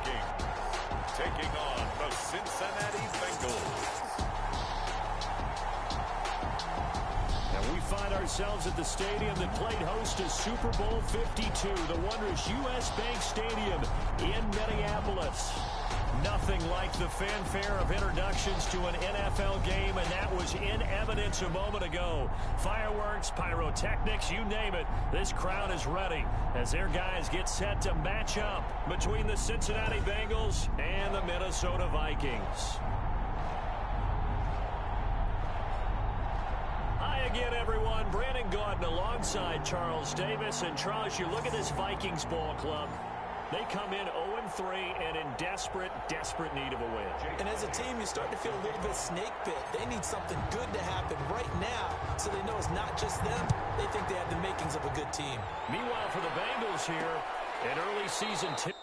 Vikings taking on the Cincinnati Bengals. And we find ourselves at the stadium that played host to Super Bowl 52, the wondrous U.S. Bank Stadium in Minneapolis. Nothing like the fanfare of introductions to an NFL game, and that was in evidence a moment ago. Fireworks, pyrotechnics, you name it. This crowd is ready as their guys get set to match up between the Cincinnati Bengals and the Minnesota Vikings. Hi again, everyone. Brandon Gaudin alongside Charles Davis. And Charles, you look at this Vikings ball club. They come in 0-3 and in desperate need of a win. And as a team, you start to feel a little bit snake bit. They need something good to happen right now so they know it's not just them. They think they have the makings of a good team. Meanwhile, for the Bengals here, an early season tip.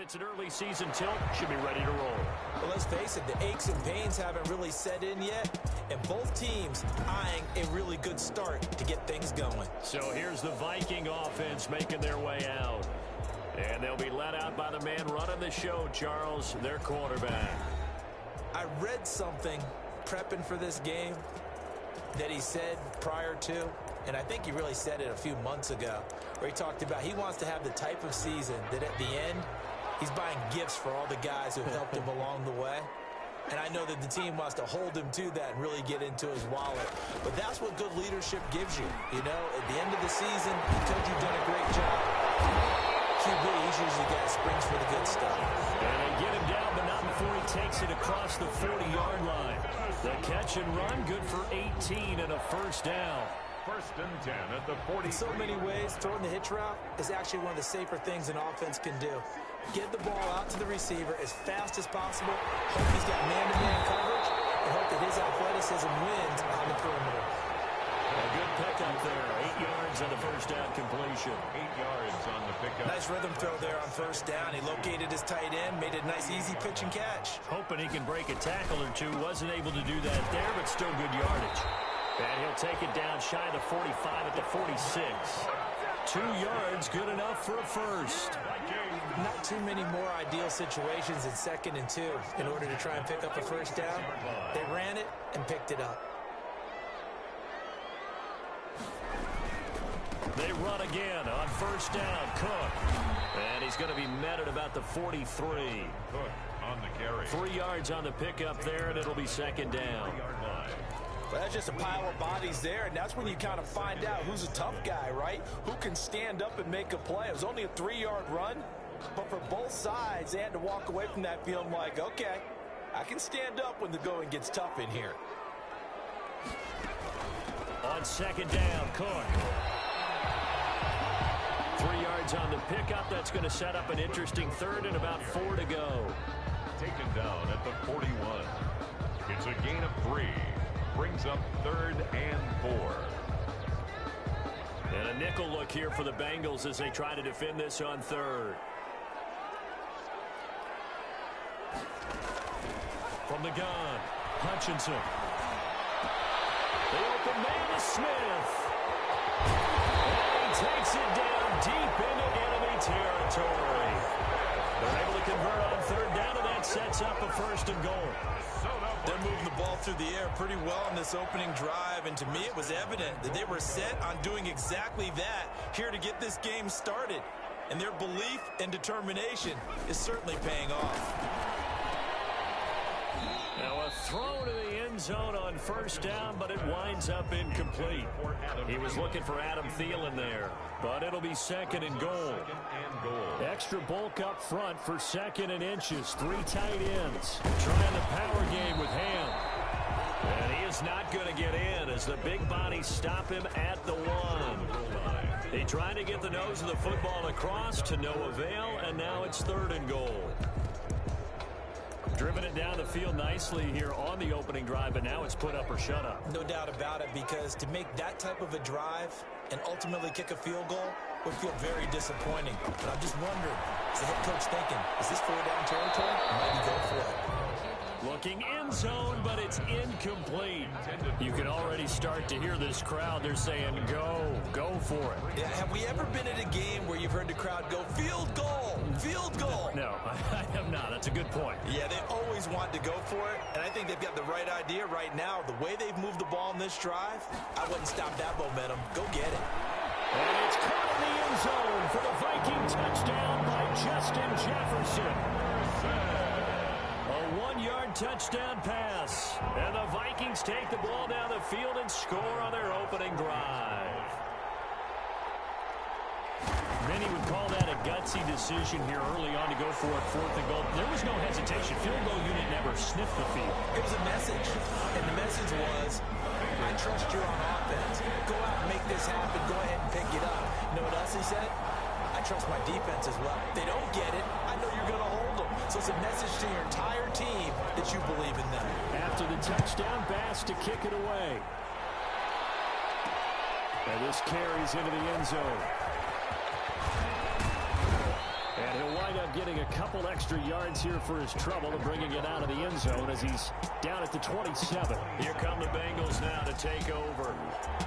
it's an early season tilt. Should be ready to roll. Well, let's face it, the aches and pains haven't really set in yet, and both teams eyeing a really good start to get things going. So here's the Viking offense making their way out. And they'll be led out by the man running the show, Charles, their quarterback. I read something prepping for this game that he said prior to, and I think he really said it a few months ago, where he talked about he wants to have the type of season that at the end, he's buying gifts for all the guys who helped him along the way. And I know that the team wants to hold him to that and really get into his wallet. But that's what good leadership gives you. You know, at the end of the season, because you've done a great job, QB, he's usually the guy that springs for the good stuff. And they get him down, but not before he takes it across the 40-yard line. The catch and run, good for 18 and a first down. First and 10 at the 40. In so many ways, throwing the hitch route is actually one of the safer things an offense can do. Get the ball out to the receiver as fast as possible, hope he's got man-to-man coverage, and hope that his athleticism wins on the perimeter. A good pickup there. 8 yards on the first down completion. 8 yards on the pickup. Nice rhythm throw there on first down. He located his tight end, made it a nice, easy pitch and catch. Hoping he can break a tackle or two. Wasn't able to do that there, but still good yardage. And he'll take it down shy of the 45 at the 46. 2 yards, good enough for a first. Not too many more ideal situations in 2nd and 2 in order to try and pick up a first down. They ran it and picked it up. They run again on first down. Cook. And he's going to be met at about the 43. Cook on the carry. 3 yards on the pickup there, and it'll be second down. Well, that's just a pile of bodies there, and that's when you kind of find out who's a tough guy, right? Who can stand up and make a play. It was only a 3-yard run, but for both sides, they had to walk away from that feeling like, okay, I can stand up when the going gets tough in here. On second down, Cook. 3 yards on the pickup. That's going to set up an interesting third and about 4 to go. Taken down at the 41. It's a gain of 3. Brings up 3rd and 4. And a nickel look here for the Bengals as they try to defend this on third. From the gun, Hutchinson. The open man is Smith. And he takes it down deep into enemy territory. They're able to convert on third down, and that sets up a 1st and goal. They're moving the ball through the air pretty well in this opening drive, and to me it was evident that they were set on doing exactly that here to get this game started. And their belief and determination is certainly paying off. Now a throw to the end zone on first down, but it winds up incomplete. He was looking for Adam Thielen there, but it'll be 2nd and goal. Extra bulk up front for 2nd and inches. 3 tight ends trying the power game with Ham. And he is not going to get in as the big bodies stop him at the 1. They tried to get the nose of the football across to no avail, and now it's 3rd and goal. Driven it down the field nicely here on the opening drive, but now it's put up or shut up. No doubt about it, because to make that type of a drive and ultimately kick a field goal would feel very disappointing. But I'm just wondering, is the head coach thinking, is this 4-down territory? Might he go for it? Looking end zone, but it's incomplete. You can already start to hear this crowd. They're saying, go for it. Yeah, have we ever been at a game where you've heard the crowd go, field goal, field goal? No, I have not. That's a good point. Yeah, they always want to go for it, and I think they've got the right idea right now. The way they've moved the ball in this drive, I wouldn't stop that momentum. Go get it. And it's caught in the end zone for the Viking touchdown by Justin Jefferson. A 1-yard touchdown pass. And the Vikings take the ball down the field and score on their opening drive. Many would call that a gutsy decision here early on to go for it, 4th and goal. There was no hesitation. Field goal unit never sniffed the field. It was a message, and the message was, I trust you on offense. Go out and make this happen. Go ahead and pick it up. You know what else he said? I trust my defense as well. If they don't get it, I know you're going to hold them. So it's a message to your entire team that you believe in them. After the touchdown, Bass to kick it away. And this carries into the end zone. And he'll wind up getting a a couple extra yards here for his trouble and bringing it out of the end zone as he's down at the 27. Here come the Bengals now to take over.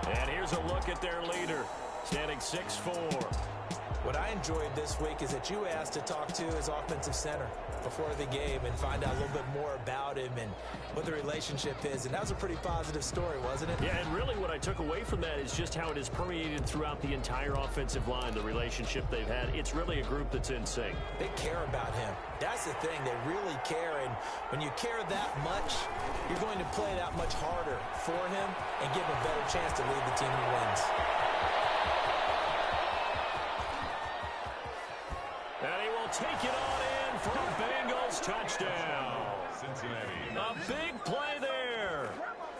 And here's a look at their leader, standing 6'4". What I enjoyed this week is that you asked to talk to his offensive center before the game and find out a little bit more about him and what the relationship is. And that was a pretty positive story, wasn't it? Yeah, and really what I took away from that is just how it has permeated throughout the entire offensive line, the relationship they've had. It's really a group that's in sync. They care about him. That's the thing. They really care. And when you care that much, you're going to play that much harder for him and give him a better chance to lead the team who wins. And he will take it on in for a Bengals touchdown. Cincinnati. A big play there.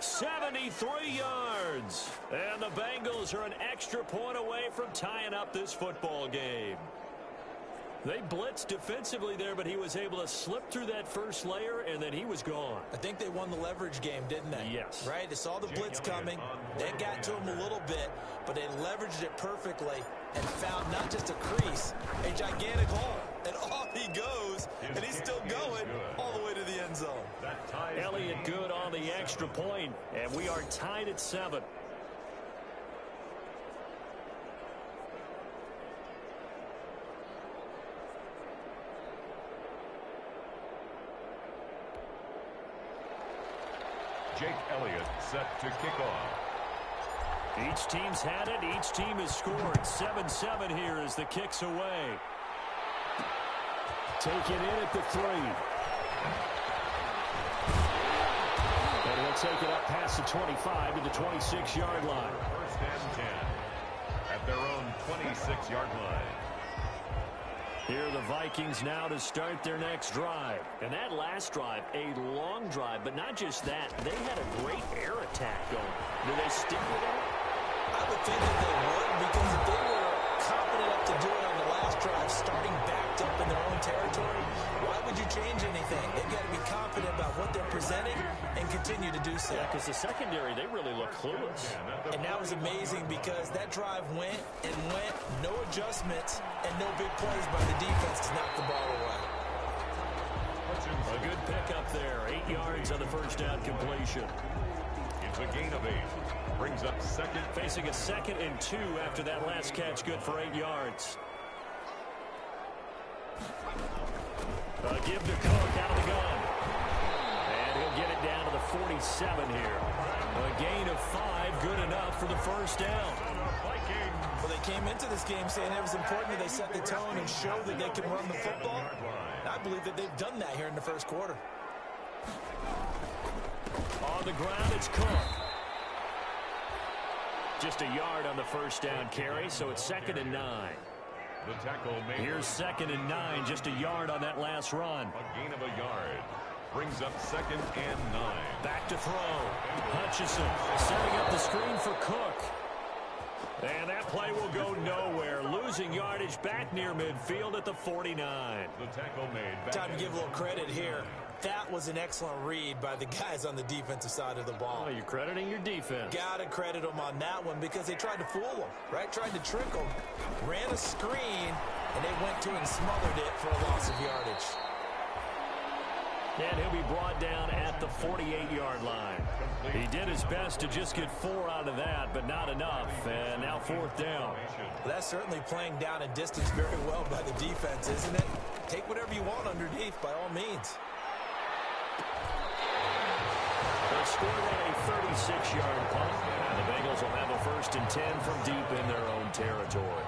73 yards. And the Bengals are an extra point away from tying up this football game. They blitzed defensively there, but he was able to slip through that first layer, and then he was gone. I think they won the leverage game, didn't they? Yes. Right? They saw the blitz coming. They got to him a little bit, but they leveraged it perfectly and found not just a crease, a gigantic hole. And off he goes, and he's still going all the way to the end zone. Elliott good on the extra point, and we are tied at 7. Jake Elliott set to kick off. Each team's had it. Each team has scored. 7-7 here as the kick's away. Taken in at the 3. And he'll take it up past the 25 to the 26-yard line. First and 10 at their own 26-yard line. Here are the Vikings now to start their next drive. And that last drive, a long drive, but not just that. They had a great air attack going. Do they stick with it? I would think that they would, because if they were confident enough to do it on the last drive, starting backed up in their own territory, why would you change anything? They've got to be confident about what they're presenting and continue to do so. Yeah, because the secondary, they really look clueless. And that was amazing because that drive went and went, no adjustments, and no big plays by the defense to knock the ball away. A good pickup there. 8 yards on the first down completion. It's a gain of 8. Brings up second. Facing a 2nd and 2 after that last catch. Good for 8 yards. Give to Cook out of the gun. And he'll get it down to the 47 here. A gain of 5. Good enough for the first down. Well, they came into this game saying it was important that they set the tone and show that they can run the football. And I believe that they've done that here in the first quarter. On the ground, it's Cook. Just a yard on the first down carry, so it's 2nd and 9. The tackle made. Here's 2nd and 9, just a yard on that last run. A gain of a yard. Brings up 2nd and 9. Back to throw. Hutchinson setting up the screen for Cook. And that play will go nowhere. Losing yardage back near midfield at the 49. The tackle made. Time to give a little credit here. That was an excellent read by the guys on the defensive side of the ball. Oh, you're crediting your defense. Got to credit them on that one because they tried to fool them, right? Tried to trick them. Ran a screen, and they went to and smothered it for a loss of yardage. And he'll be brought down at the 48-yard line. He did his best to just get 4 out of that, but not enough. And now 4th down. Well, that's certainly playing down and distance very well by the defense, isn't it? Take whatever you want underneath by all means. They scored on a 36-yard punt. And the Bengals will have a 1st and 10 from deep in their own territory.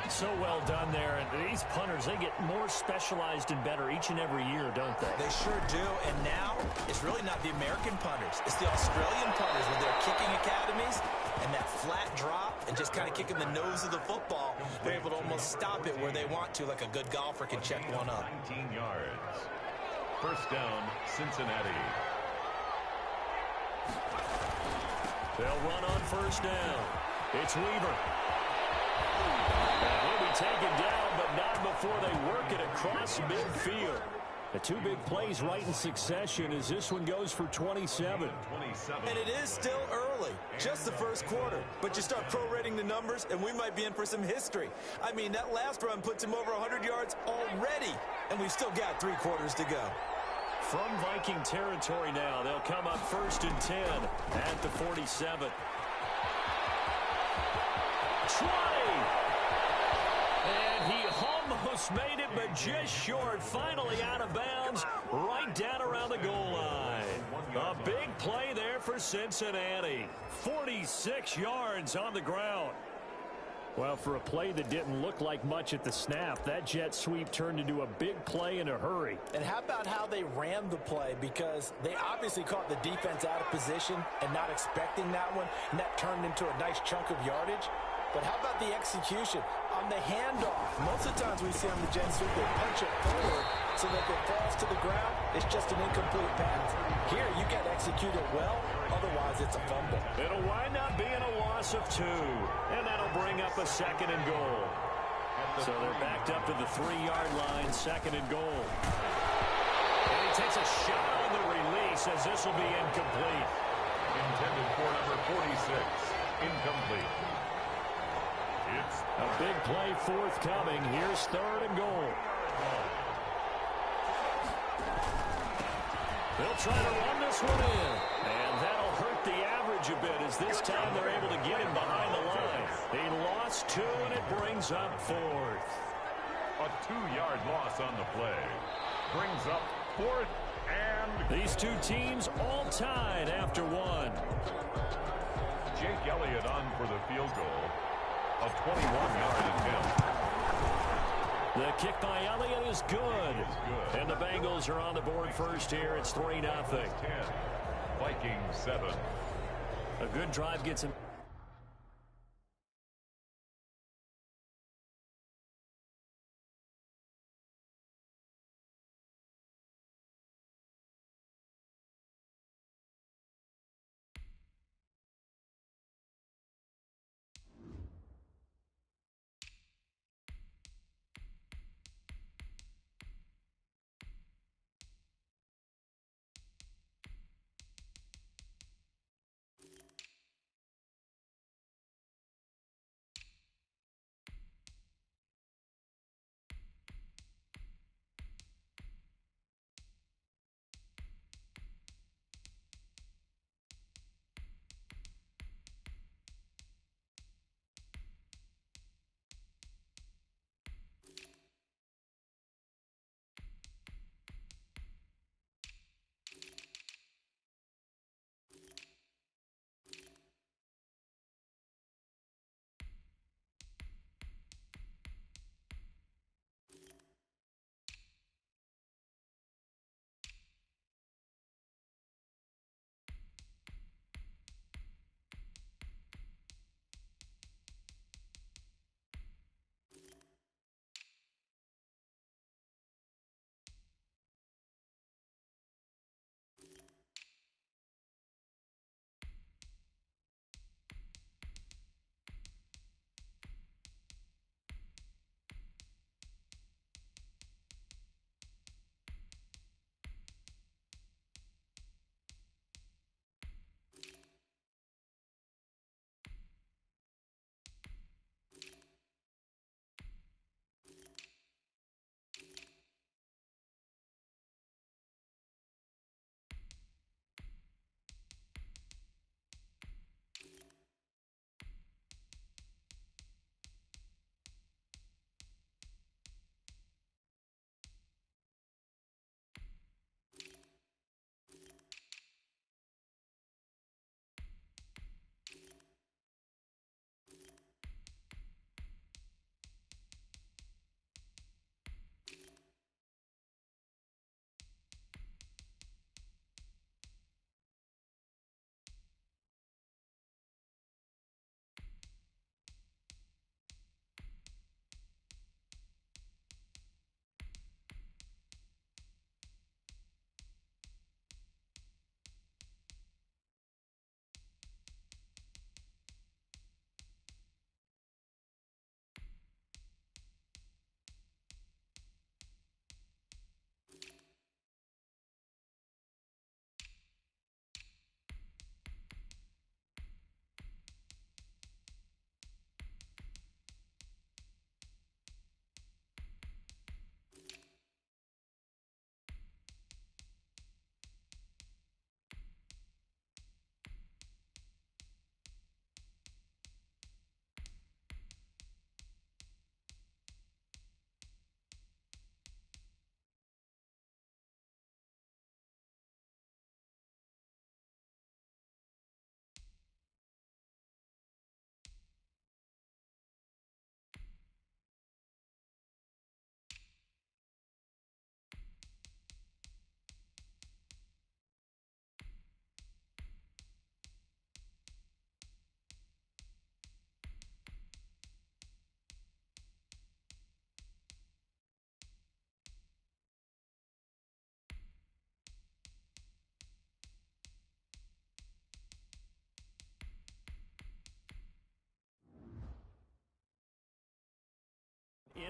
So well done there. And these punters, they get more specialized and better each and every year, don't they? They sure do. And now it's really not the American punters. It's the Australian punters with their kicking academies and that flat drop and just kind of kicking the nose of the football. They're able to almost stop it where they want to, like a good golfer can check one up. 19 yards. First down, Cincinnati. They'll run on 1st down. It's Weaver. And he'll be taken down, but not before they work it across midfield. The two big plays right in succession as this one goes for 27. And it is still early, just the first quarter. But you start prorating the numbers, and we might be in for some history. I mean, that last run puts him over 100 yards already, and we've still got 3 quarters to go. From Viking territory now, they'll come up 1st and 10 at the 47. 20! And he almost made it, but just short. Finally out of bounds, right down around the goal line. A big play there for Cincinnati. 46 yards on the ground. Well, for a play that didn't look like much at the snap, that jet sweep turned into a big play in a hurry. And how about how they ran the play? Because they obviously caught the defense out of position and not expecting that one, and that turned into a nice chunk of yardage. But how about the execution on the handoff? Most of the times we see on the jet sweep, they punch it forward so that if it falls to the ground, it's just an incomplete pass. Here, you got to execute it well, otherwise it's a fumble. It'll wind up being a loss of 2, and that'll bring up a 2nd and goal. So they're backed up to the 3-yard line, 2nd and goal. And he takes a shot on the release as this will be incomplete. Intended for number 46, incomplete. It's a big play forthcoming. Here's 3rd and goal. They'll try to run this one in. And that'll hurt the average a bit as this time they're able to get him behind the line. He lost 2, and it brings up 4th. A 2-yard loss on the play. Brings up 4th and... These two teams all tied after 1. Jake Elliott on for the field goal. A 21-yard attempt. The kick by Elliott is good. And the Bengals are on the board first here. It's 3-0. 10. Vikings 7. A good drive gets him.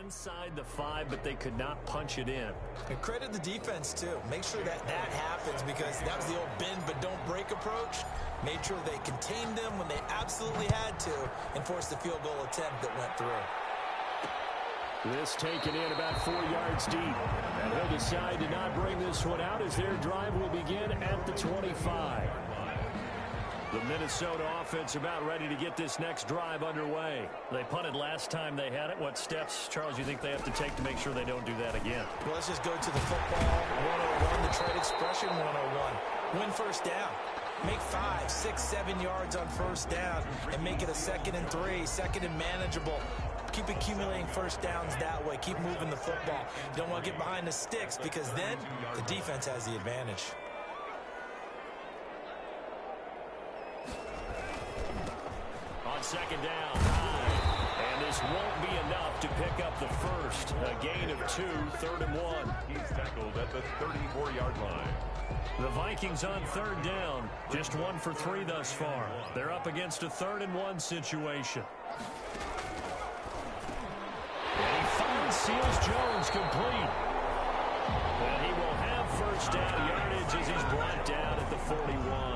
inside the 5, but they could not punch it in. And credit the defense, too. Make sure that happens, because that was the old bend but don't break approach. Made sure they contained them when they absolutely had to and forced the field goal attempt that went through. This taken in about 4 yards deep. And they'll decide to not bring this one out as their drive will begin at the 25. The Minnesota offense about ready to get this next drive underway. They punted last time they had it. What steps, Charles, you think they have to take to make sure they don't do that again? Well, let's just go to the football 101, the trade expression 101. Win first down. Make 5, 6, 7 yards on first down and make it a 2nd and 3, 2nd and manageable. Keep accumulating first downs that way. Keep moving the football. You don't want to get behind the sticks, because then the defense has the advantage. On 2nd down. And this won't be enough to pick up the first. A gain of 2, 3rd and 1. He's tackled at the 34-yard line. The Vikings on 3rd down. Just 1 for 3 thus far. They're up against a 3rd and 1 situation. And he finds Seals Jones complete. And he will have first down yardage as he's brought down at the 41.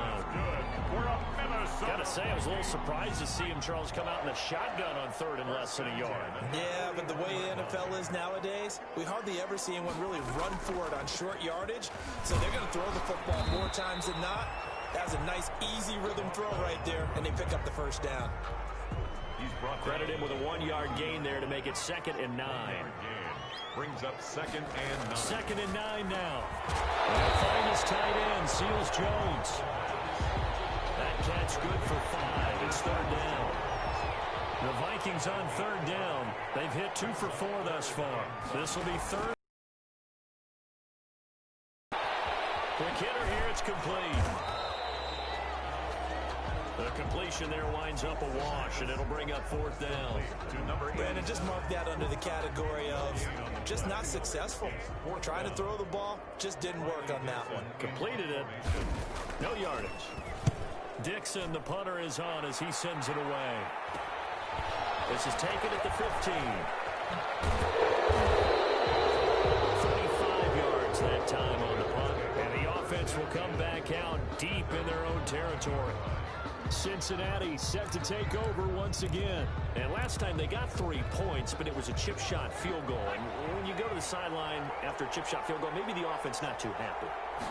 Gotta say, I was a little surprised to see him, Charles, come out in the shotgun on 3rd and less than a yard. Yeah, but the way the NFL is nowadays, we hardly ever see anyone really run for it on short yardage. So they're going to throw the football more times than not. That was a nice, easy rhythm throw right there, and they pick up the first down. Credit him with a 1-yard gain there to make it 2nd and 9. Brings up 2nd and 9. 2nd and 9 now. And they'll find his tight end, Seals Jones. That catch good for 5. It's 3rd down. The Vikings on 3rd down. They've hit 2 for 4 thus far. This will be 3rd. Quick hitter here. It's complete. The completion there winds up a wash, and it'll bring up 4th down. Brandon, just mark that under the category of just not successful. Trying to throw the ball, just didn't work on that one. Completed it. No yardage. Dixon, the punter, is on as he sends it away. This is taken at the 15. 35 yards that time on the punt. And the offense will come back out deep in their own territory. Cincinnati set to take over once again. And last time they got 3 points, but it was a chip shot field goal. And when you go to the sideline after a chip shot field goal, maybe the offense not too happy.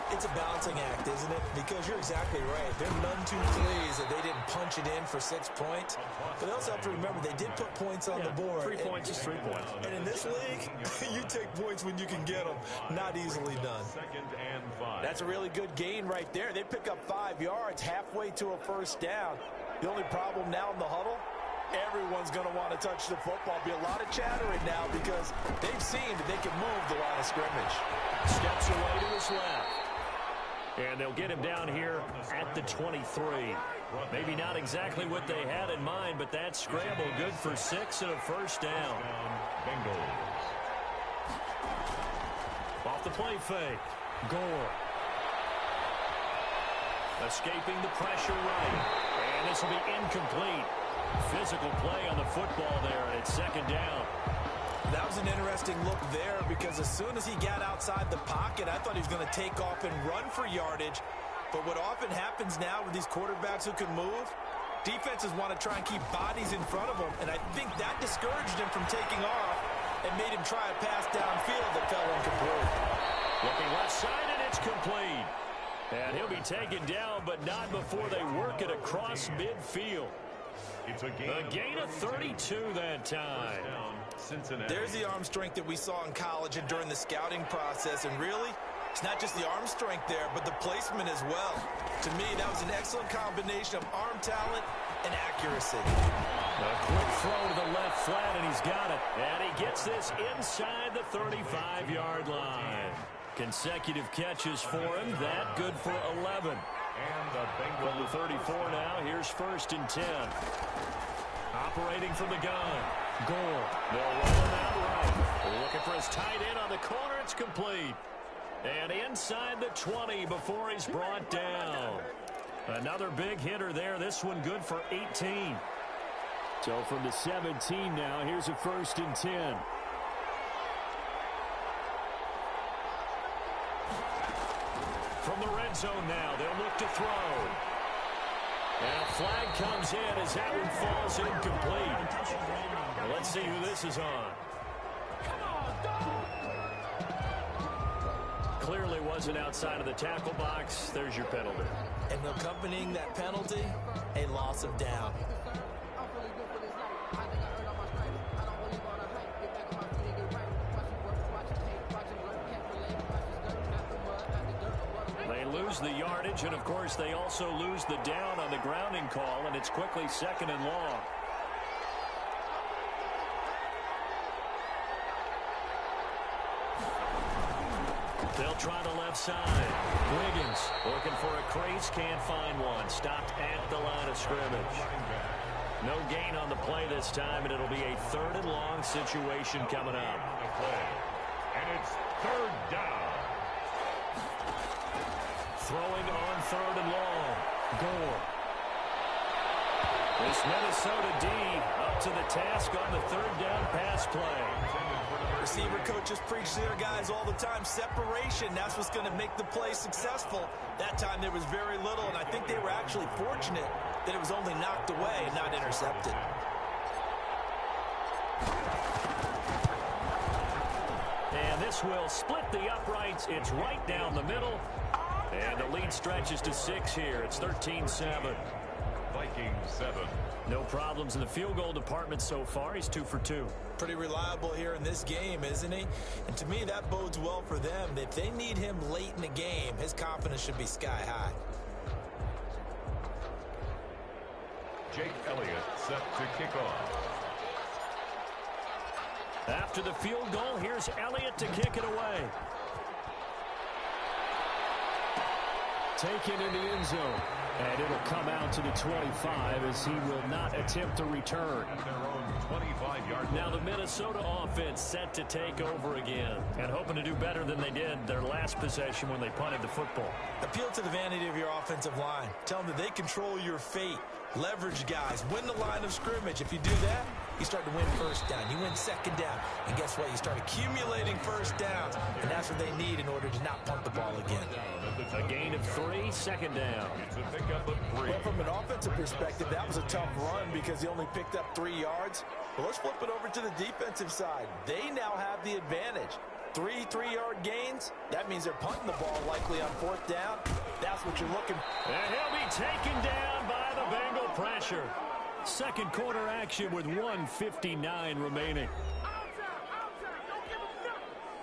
It's a balancing act, isn't it? Because you're exactly right. They're none too pleased that they didn't punch it in for 6 points. But they also have to remember they did put points on the board. 3 points is 3 points. And in this league, you take points when you can get them. Not easily done. 2nd and 5. That's a really good gain right there. They pick up 5 yards halfway to a first down. The only problem now in the huddle, everyone's going to want to touch the football. Be a lot of chattering now because they've seen that they can move the line of scrimmage. Steps away to his left. And they'll get him down here at the 23. Maybe not exactly what they had in mind, but that scramble good for 6 and a first down. Bengals. Off the play fake. Gore. Escaping the pressure right. And this will be incomplete. Physical play on the football there, and it's 2nd down. That was an interesting look there because as soon as he got outside the pocket, I thought he was going to take off and run for yardage. But what often happens now with these quarterbacks who can move, defenses want to try and keep bodies in front of them. And I think that discouraged him from taking off and made him try a pass downfield that fell incomplete. Looking left side, and it's complete. And he'll be taken down, but not before they work it across midfield. It's a gain of 32 that time. Cincinnati. There's the arm strength that we saw in college and during the scouting process. And really, it's not just the arm strength there, but the placement as well. To me, that was an excellent combination of arm talent and accuracy. A quick throw to the left flat, and he's got it. And he gets this inside the 35-yard line. Consecutive catches for him. That good for 11. And the Bengals. From the 34 now, here's 1st and 10. Operating from the gun. Gore. They'll roll him out right. Looking for his tight end on the corner. It's complete. And inside the 20 before he's brought down. Another big hitter there. This one good for 18. So from the 17 now, here's a 1st and 10. zone now. They'll look to throw. And a flag comes in as that one falls incomplete. Well, let's see who this is on. Clearly wasn't outside of the tackle box. There's your penalty. And accompanying that penalty, a loss of down. They lose the yardage, and of course they also lose the down on the grounding call, and it's quickly 2nd and long. They'll try the left side. Wiggins looking for a crease, can't find one. Stopped at the line of scrimmage. No gain on the play this time, and it'll be a 3rd and long situation coming up. And it's 3rd down. Throwing on 3rd and long. Gore. This Minnesota D up to the task on the 3rd down pass play. Receiver coaches preach to their guys all the time. Separation, that's what's going to make the play successful. That time there was very little, and I think they were actually fortunate that it was only knocked away and not intercepted. And this will split the uprights. It's right down the middle. And the lead stretches to 6 here. It's 13-7. Vikings 7. No problems in the field goal department so far. He's 2 for 2. Pretty reliable here in this game, isn't he? And to me, that bodes well for them. If they need him late in the game, his confidence should be sky high. Jake Elliott set to kick off. After the field goal, here's Elliott to kick it away. Taken in the end zone. And it'll come out to the 25 as he will not attempt to return. At their own 25-yard. Now the Minnesota offense set to take over again and hoping to do better than they did their last possession when they punted the football. Appeal to the vanity of your offensive line. Tell them that they control your fate. Leverage guys. Win the line of scrimmage. If you do that, you start to win 1st down. You win 2nd down. And guess what? You start accumulating 1st downs. And that's what they need in order to not punt the ball again. A gain of 3, 2nd down. It's a pickup of 3. Well, from an offensive perspective, that was a tough run because he only picked up 3 yards. But let's flip it over to the defensive side. They now have the advantage. 3 3-yard gains. That means they're punting the ball likely on 4th down. That's what you're looking for. And he'll be taken down by the Bengal pressure. 2nd quarter action with 1:59 remaining.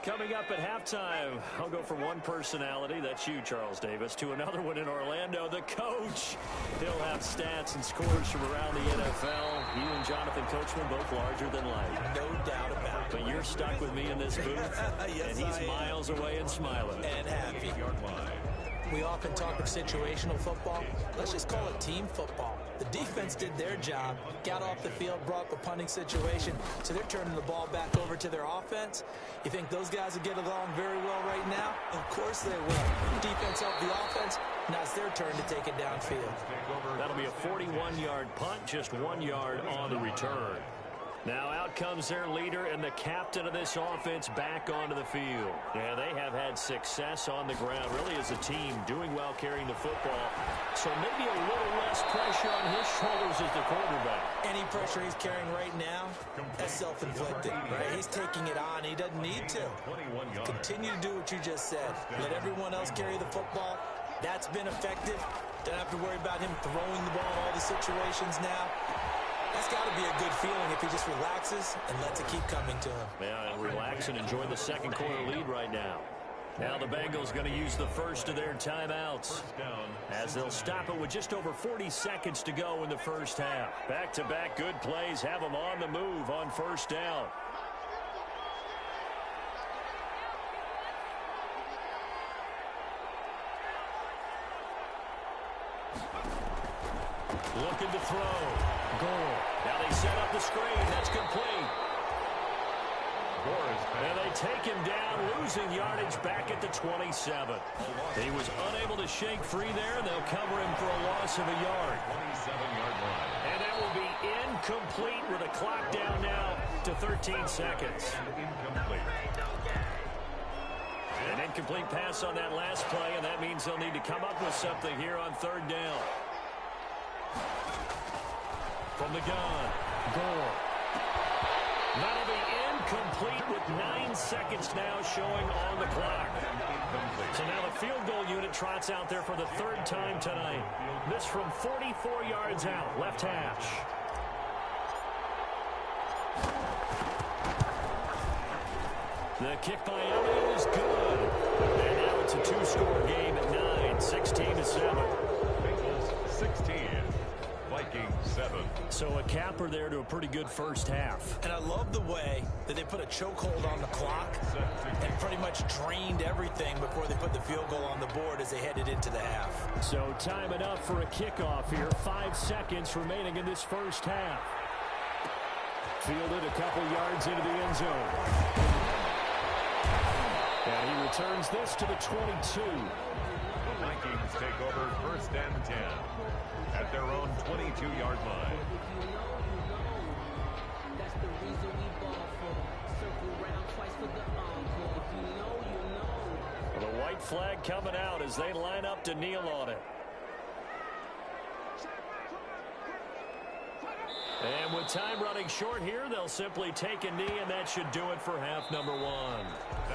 Coming up at halftime, I'll go from one personality, that's you, Charles Davis, to another one in Orlando, the coach. He'll have stats and scores from around the NFL. You and Jonathan Coachman both larger than life. No doubt about it. But you're stuck with me in this booth, yes, and he's miles away and smiling. And happy. We often talk of situational football. Let's just call it team football. The defense did their job, got off the field, brought the punting situation, so they're turning the ball back over to their offense. You think those guys will get along very well right now? Of course they will. Defense helped the offense. Now it's their turn to take it downfield. That'll be a 41-yard punt, just 1 yard on the return. Now out comes their leader and the captain of this offense back onto the field. Yeah, they have had success on the ground, really as a team, doing well carrying the football. So maybe a little less pressure on his shoulders as the quarterback. Any pressure he's carrying right now, that's self-inflicted, right? He's taking it on. He doesn't need to. Continue to do what you just said. Let everyone else carry the football. That's been effective. Don't have to worry about him throwing the ball in all the situations now. That's got to be a good feeling if he just relaxes and lets it keep coming to him. Yeah, and relax and enjoy the 2nd quarter lead right now. Now the Bengals going to use the first of their timeouts as they'll stop it with just over 40 seconds to go in the first half. Back-to-back good plays have them on the move on 1st down. Looking to throw. Goal. Now they set up the screen. That's complete. And they take him down, losing yardage back at the 27. He was unable to shake free there. They'll cover him for a loss of a yard. 27-yard line. And that will be incomplete with a clock down now to 13 seconds. Incomplete. An incomplete pass on that last play, and that means they'll need to come up with something here on third down. From the gun, Gore. That'll be incomplete with 9 seconds now showing on the clock. So now the field goal unit trots out there for the third time tonight. This from 44 yards out, left hash. The kick by Elliott is good. And now it's a two-score game at 9, 16-7. Bengals 16, Vikings 7. So a capper there to a pretty good first half. And I love the way that they put a chokehold on the clock and pretty much drained everything before they put the field goal on the board as they headed into the half. So time enough for a kickoff here. 5 seconds remaining in this first half. Fielded a couple yards into the end zone. And he returns this to the 22. The Vikings take over first and 10 at their own 22-yard line. That's the reason we ball for. Circle round twice for the encore. If you know, you know. The white flag coming out as they line up to kneel on it. And with time running short here, they'll simply take a knee, and that should do it for half number 1.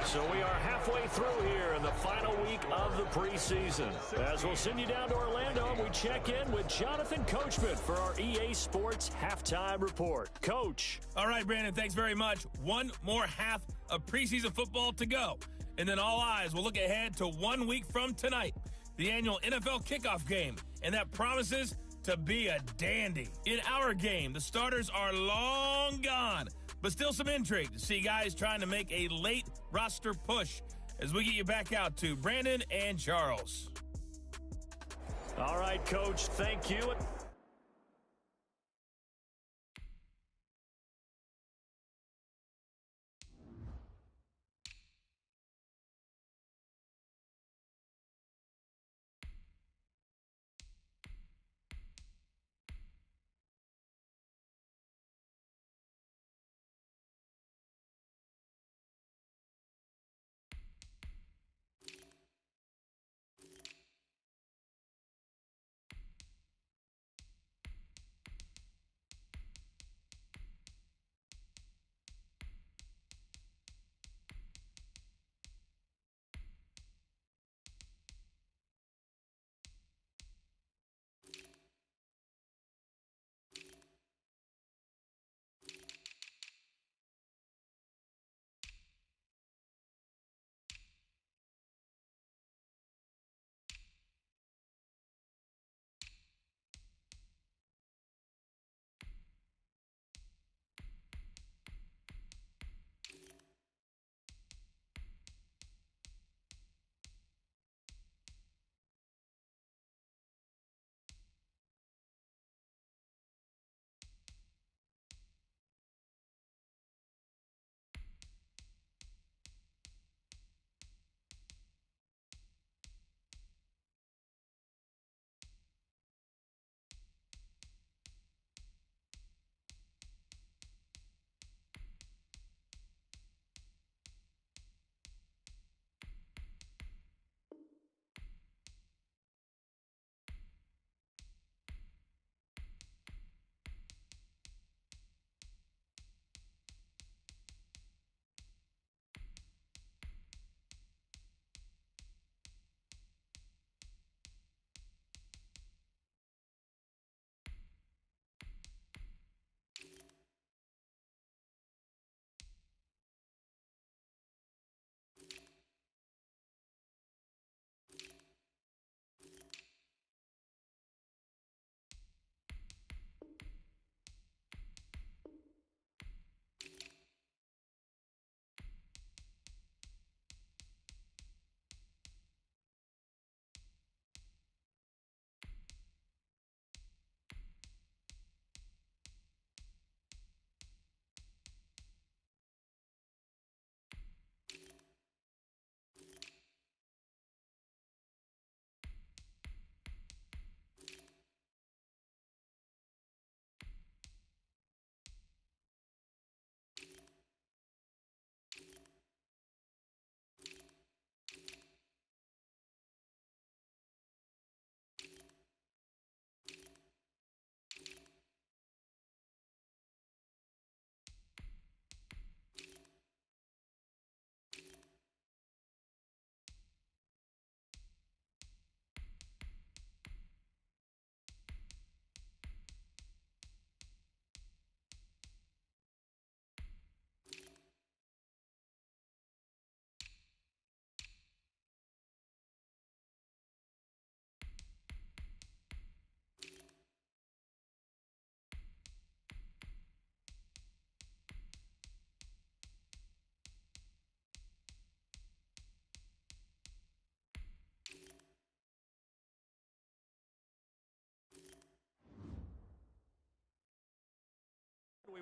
So we are halfway through here in the final week of the preseason. As we'll send you down to Orlando, and we check in with Jonathan Coachman for our EA Sports Halftime Report. Coach. All right, Brandon, thanks very much. One more half of preseason football to go. And then all eyes will look ahead to 1 week from tonight, the annual NFL kickoff game. And that promises to be a dandy. In our game, the starters are long gone, but still some intrigue to see guys trying to make a late roster push as we get you back out to Brandon and Charles. All right, Coach, thank you.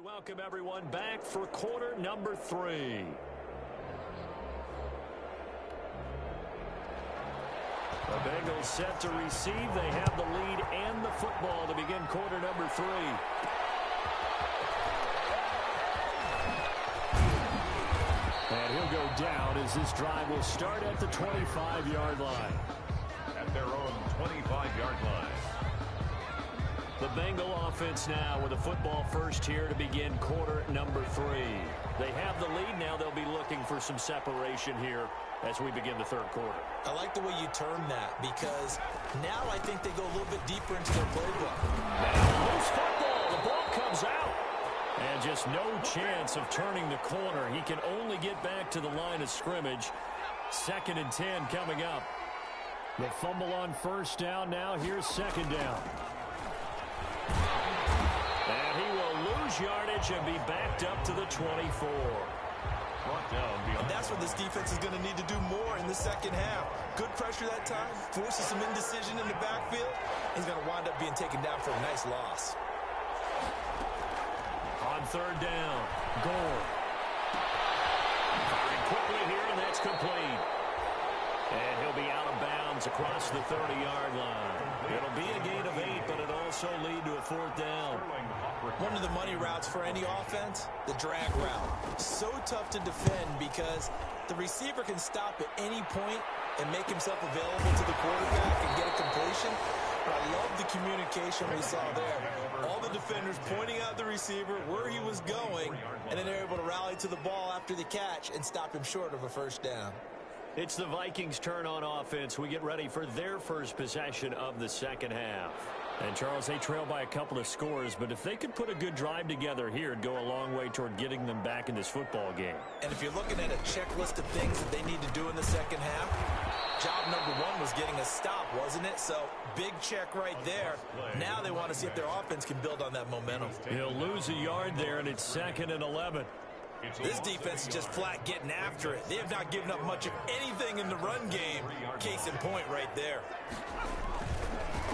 Welcome everyone back for quarter number 3. The Bengals set to receive. They have the lead and the football to begin quarter number 3. And he'll go down as this drive will start at the 25-yard line. At their own 25-yard line. The Bengal offense now with a football first here to begin quarter number 3. They have the lead. Now they'll be looking for some separation here as we begin the third quarter. I like the way you term that because now I think they go a little bit deeper into their playbook. Now, loose football. The ball comes out. And just no chance of turning the corner. He can only get back to the line of scrimmage. 2nd and 10 coming up. The fumble on first down now. Here's 2nd down. And he will lose yardage and be backed up to the 24. And that's what this defense is going to need to do more in the second half. Good pressure that time, forces some indecision in the backfield. He's going to wind up being taken down for a nice loss. On 3rd down, Gore. Firing quickly here, and that's complete. And he'll be out of bounds across the 30-yard line. It'll be a gain of 8, but it'll also lead to a 4th down. One of the money routes for any offense, the drag route. So tough to defend because the receiver can stop at any point and make himself available to the quarterback and get a completion. But I love the communication we saw there. All the defenders pointing out the receiver, where he was going, and then they're able to rally to the ball after the catch and stop him short of a first down. It's the Vikings' turn on offense. We get ready for their first possession of the second half. And, Charles, they trail by a couple of scores, but if they could put a good drive together here, it'd go a long way toward getting them back in this football game. And if you're looking at a checklist of things that they need to do in the second half, job number 1 was getting a stop, wasn't it? So, big check right there. Now they want to see if their offense can build on that momentum. He'll lose a yard there, and it's 2nd and 11. This defense is just flat getting after it. They have not given up much of anything in the run game. Case in point right there.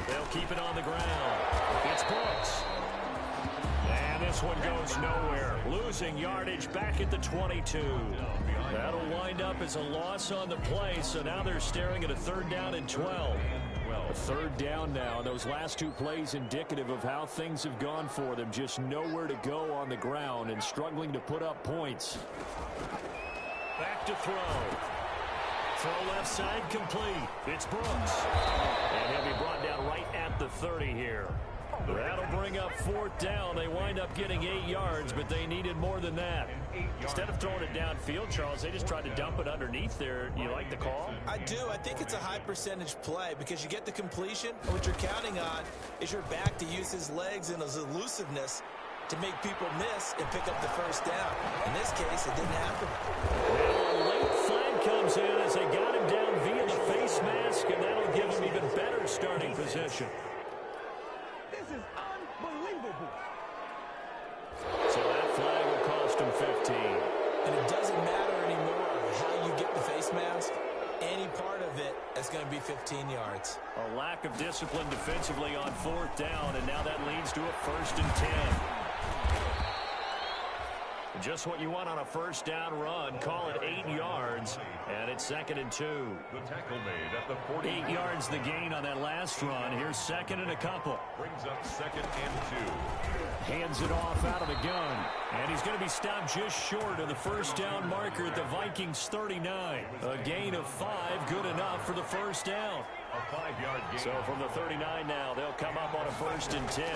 They'll keep it on the ground. It's Brooks. And this one goes nowhere. Losing yardage back at the 22. That'll wind up as a loss on the play, so now they're staring at a 3rd down and 12. A 3rd down now. Those last 2 plays indicative of how things have gone for them. Just nowhere to go on the ground and struggling to put up points. Back to throw. Throw left side complete. It's Brooks. And he'll be brought down right at the 30 here. That'll bring up 4th down. They wind up getting 8 yards, but they needed more than that. Instead of throwing it downfield, Charles, they just tried to dump it underneath there. You like the call? I do. I think it's a high percentage play because you get the completion. What you're counting on is your back to use his legs and his elusiveness to make people miss and pick up the first down. In this case, it didn't happen. Well, a late flag comes in as they got him down via the face mask, and that'll give him even better starting position. This is unbelievable. So that flag will cost him 15. And it doesn't matter anymore how you get the face mask. Any part of it is going to be 15 yards. A lack of discipline defensively on 4th down, and now that leads to a 1st and 10. Just what you want on a 1st down run. Call it 8 yards, and it's 2nd and 2. The tackle made at the 40. 8 yards the gain on that last run. Here's 2nd and a couple. Brings up 2nd and 2. Hands it off out of the gun. And he's going to be stopped just short of the 1st down marker at the Vikings 39. A gain of 5, good enough for the 1st down. A 5-yard gain. So from the 39 now, they'll come up on a 1st and 10.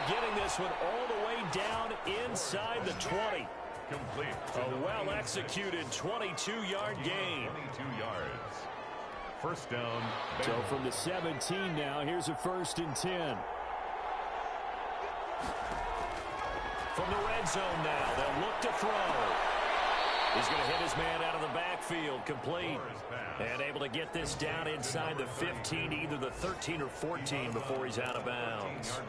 Getting this one all the way down inside the 20. Complete. A well-executed 22-yard gain. 22 yards. 1st down. So from the 17 now, here's a 1st and 10. From the red zone now, they'll look to throw. He's going to hit his man out of the backfield, complete. And able to get this down inside the 15, either the 13 or 14 before he's out of bounds.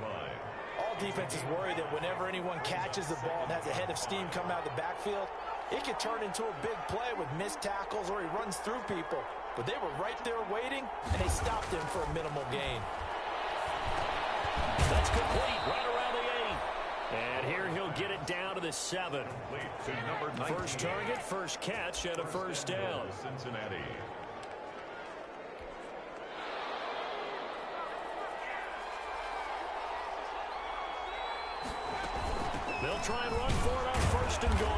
All defenses worry that whenever anyone catches the ball and has a head of steam come out of the backfield, it could turn into a big play with missed tackles or he runs through people. But they were right there waiting, and they stopped him for a minimal gain. That's complete right around the 8. And here he'll get it down to the 7. First target, first catch, and a first down. Cincinnati. They'll try and run for it on first and goal.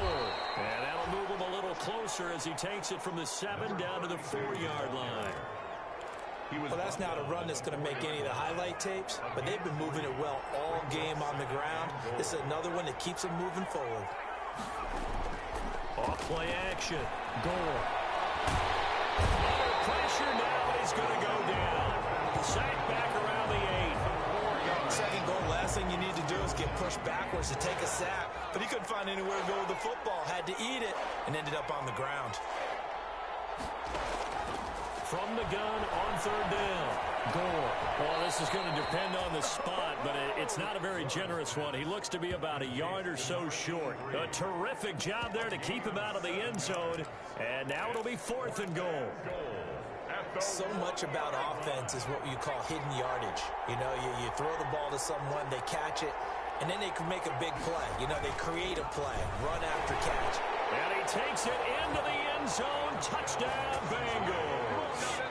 And that'll move him a little closer as he takes it from the 7 down to the 4-yard line. Well, that's not a run that's going to make any of the highlight tapes, but they've been moving it well all game on the ground. This is another one that keeps them moving forward. Off play action. Goal. Under pressure now, and he's going to go down. Sack back around the 8. Second goal, last thing you need to do is get pushed backwards to take a sack. But he couldn't find anywhere to go with the football. Had to eat it and ended up on the ground. From the gun on third down. Goal. Well, this is going to depend on the spot, but it's not a very generous one. He looks to be about a yard or so short. A terrific job there to keep him out of the end zone. And now it'll be 4th and goal. So much about offense is what you call hidden yardage. You know, you throw the ball to someone, they catch it, and then they can make a big play. You know, they create a play, run after catch. And he takes it into the end zone. Touchdown, Bengals.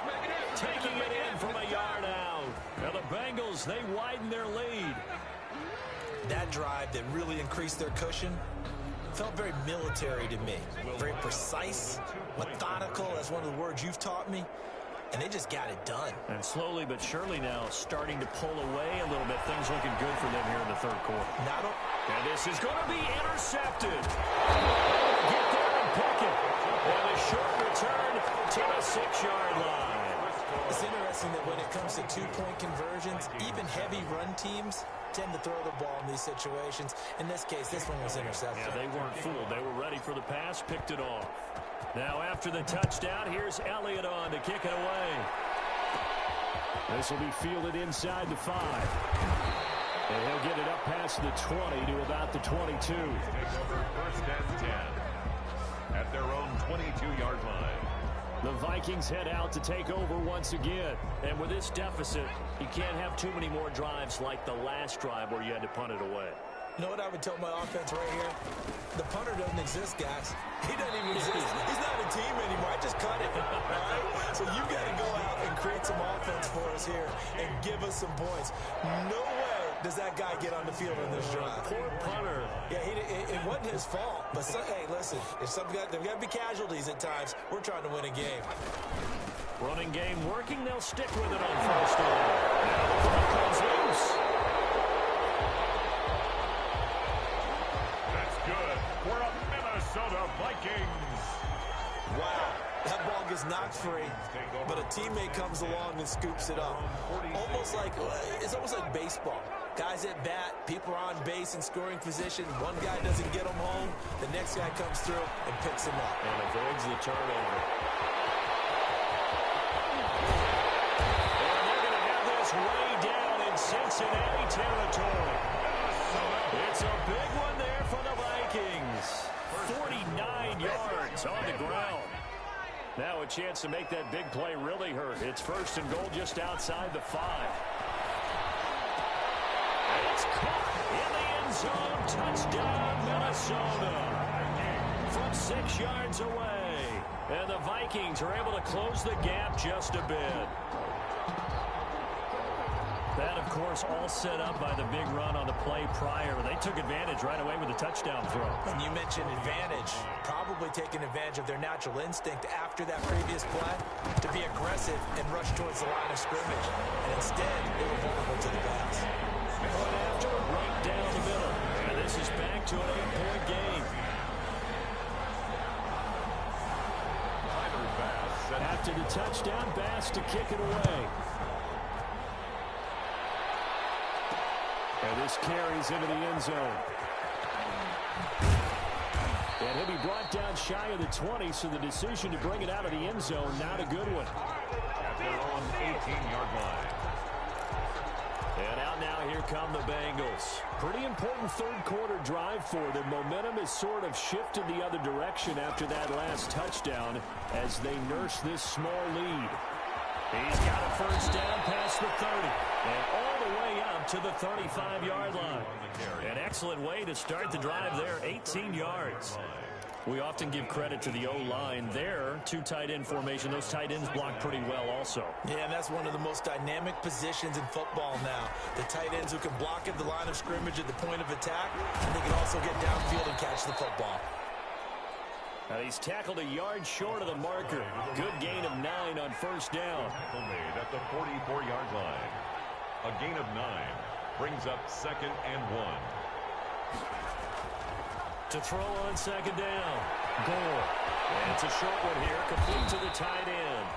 Taking it in from a yard out. Now the Bengals, they widen their lead. That drive that really increased their cushion felt very military to me. Very precise, methodical, that's one of the words you've taught me. And they just got it done. And slowly but surely now starting to pull away a little bit. Things looking good for them here in the third quarter. And this is going to be intercepted. Get there and pick it. And a short return to the 6-yard line. It's interesting that when it comes to two-point conversions, even heavy run teams tend to throw the ball in these situations. In this case, this one was intercepted. Yeah, they weren't fooled. They were ready for the pass, picked it off. Now after the touchdown, here's Elliott on to kick it away. This will be fielded inside the 5. And he'll get it up past the 20 to about the 22. Take over 1st and 10 at their own 22-yard line. The Vikings head out to take over once again. And with this deficit, you can't have too many more drives like the last drive where you had to punt it away. You know what I would tell my offense right here? The punter doesn't exist, guys. He doesn't even exist. He's not a team anymore. I just cut it. All right? So you've got to go out and create some offense for us here and give us some points. No way does that guy get on the field in this drive. Poor punter. Yeah, it wasn't his fault. But, hey, listen, if there's got to be casualties at times. We're trying to win a game. Running game working. They'll stick with it on first down. Now the ball comes loose. For a Minnesota Vikings. Wow, that ball gets knocked free, but a teammate comes along and scoops it up. It's almost like baseball. Guys at bat, people are on base in scoring position. One guy doesn't get them home, the next guy comes through and picks him up. And avoids the turnover. And they're going to have this way down in Cincinnati territory. It's a big one there for the Vikings. 49 yards on the ground. Now a chance to make that big play really hurt. It's 1st and goal just outside the 5. And it's caught in the end zone. Touchdown, Minnesota. From 6 yards away. And the Vikings are able to close the gap just a bit. That, of course, all set up by the big run on the play prior. They took advantage right away with the touchdown throw. And you mentioned advantage. Probably taking advantage of their natural instinct after that previous play to be aggressive and rush towards the line of scrimmage. And instead, they were vulnerable to the pass. Going after right down the middle. And this is back to an 8-point game. After the touchdown, Bass to kick it away. And this carries into the end zone. And he'll be brought down shy of the 20, so the decision to bring it out of the end zone, not a good one. At their own 18-yard line. And out now, here come the Bengals. Pretty important third quarter drive for them. Momentum has sort of shifted the other direction after that last touchdown as they nurse this small lead. He's got a first down past the 30 and all the way up to the 35-yard line. An excellent way to start the drive there, 18 yards. We often give credit to the O-line there, two tight end formation. Those tight ends block pretty well also. Yeah, and that's one of the most dynamic positions in football now. The tight ends who can block at the line of scrimmage at the point of attack, and they can also get downfield and catch the football. Now he's tackled a yard short of the marker. Good gain of 9 on first down. Tackle made at the 44-yard line. A gain of 9 brings up 2nd and 1. To throw on second down. Gore. And it's a short one here, complete to the tight end.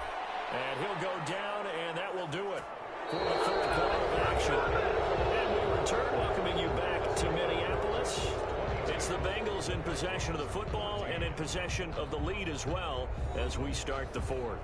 And he'll go down, and that will do it for the third quarter of action. And we return, welcoming you back to Minneapolis. It's the Bengals in possession of the football and in possession of the lead as well as we start the fourth.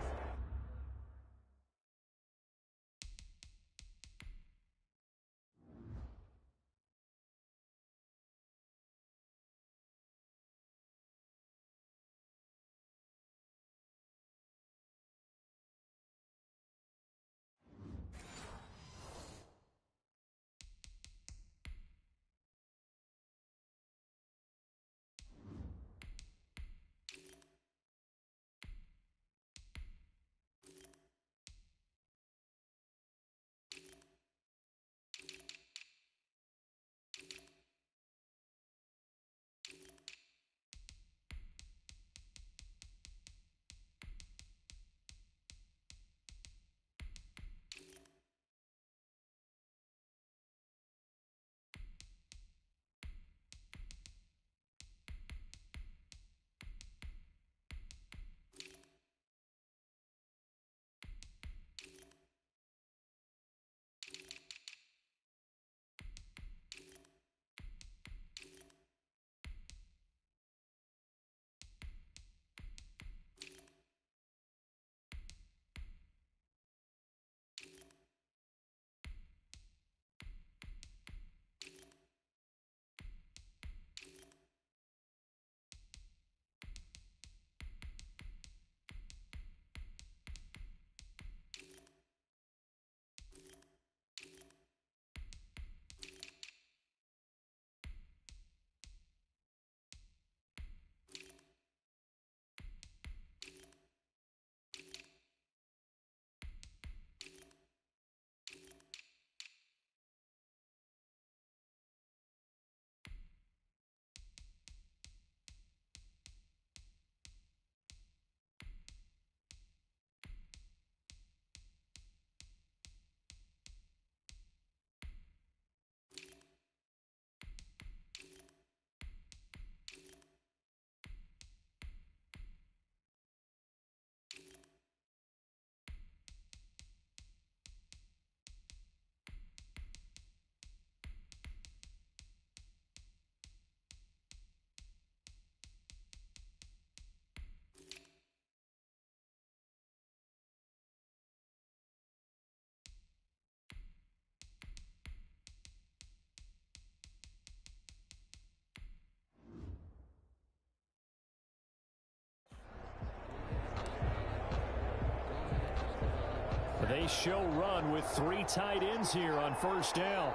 They show run with 3 tight ends here on first down.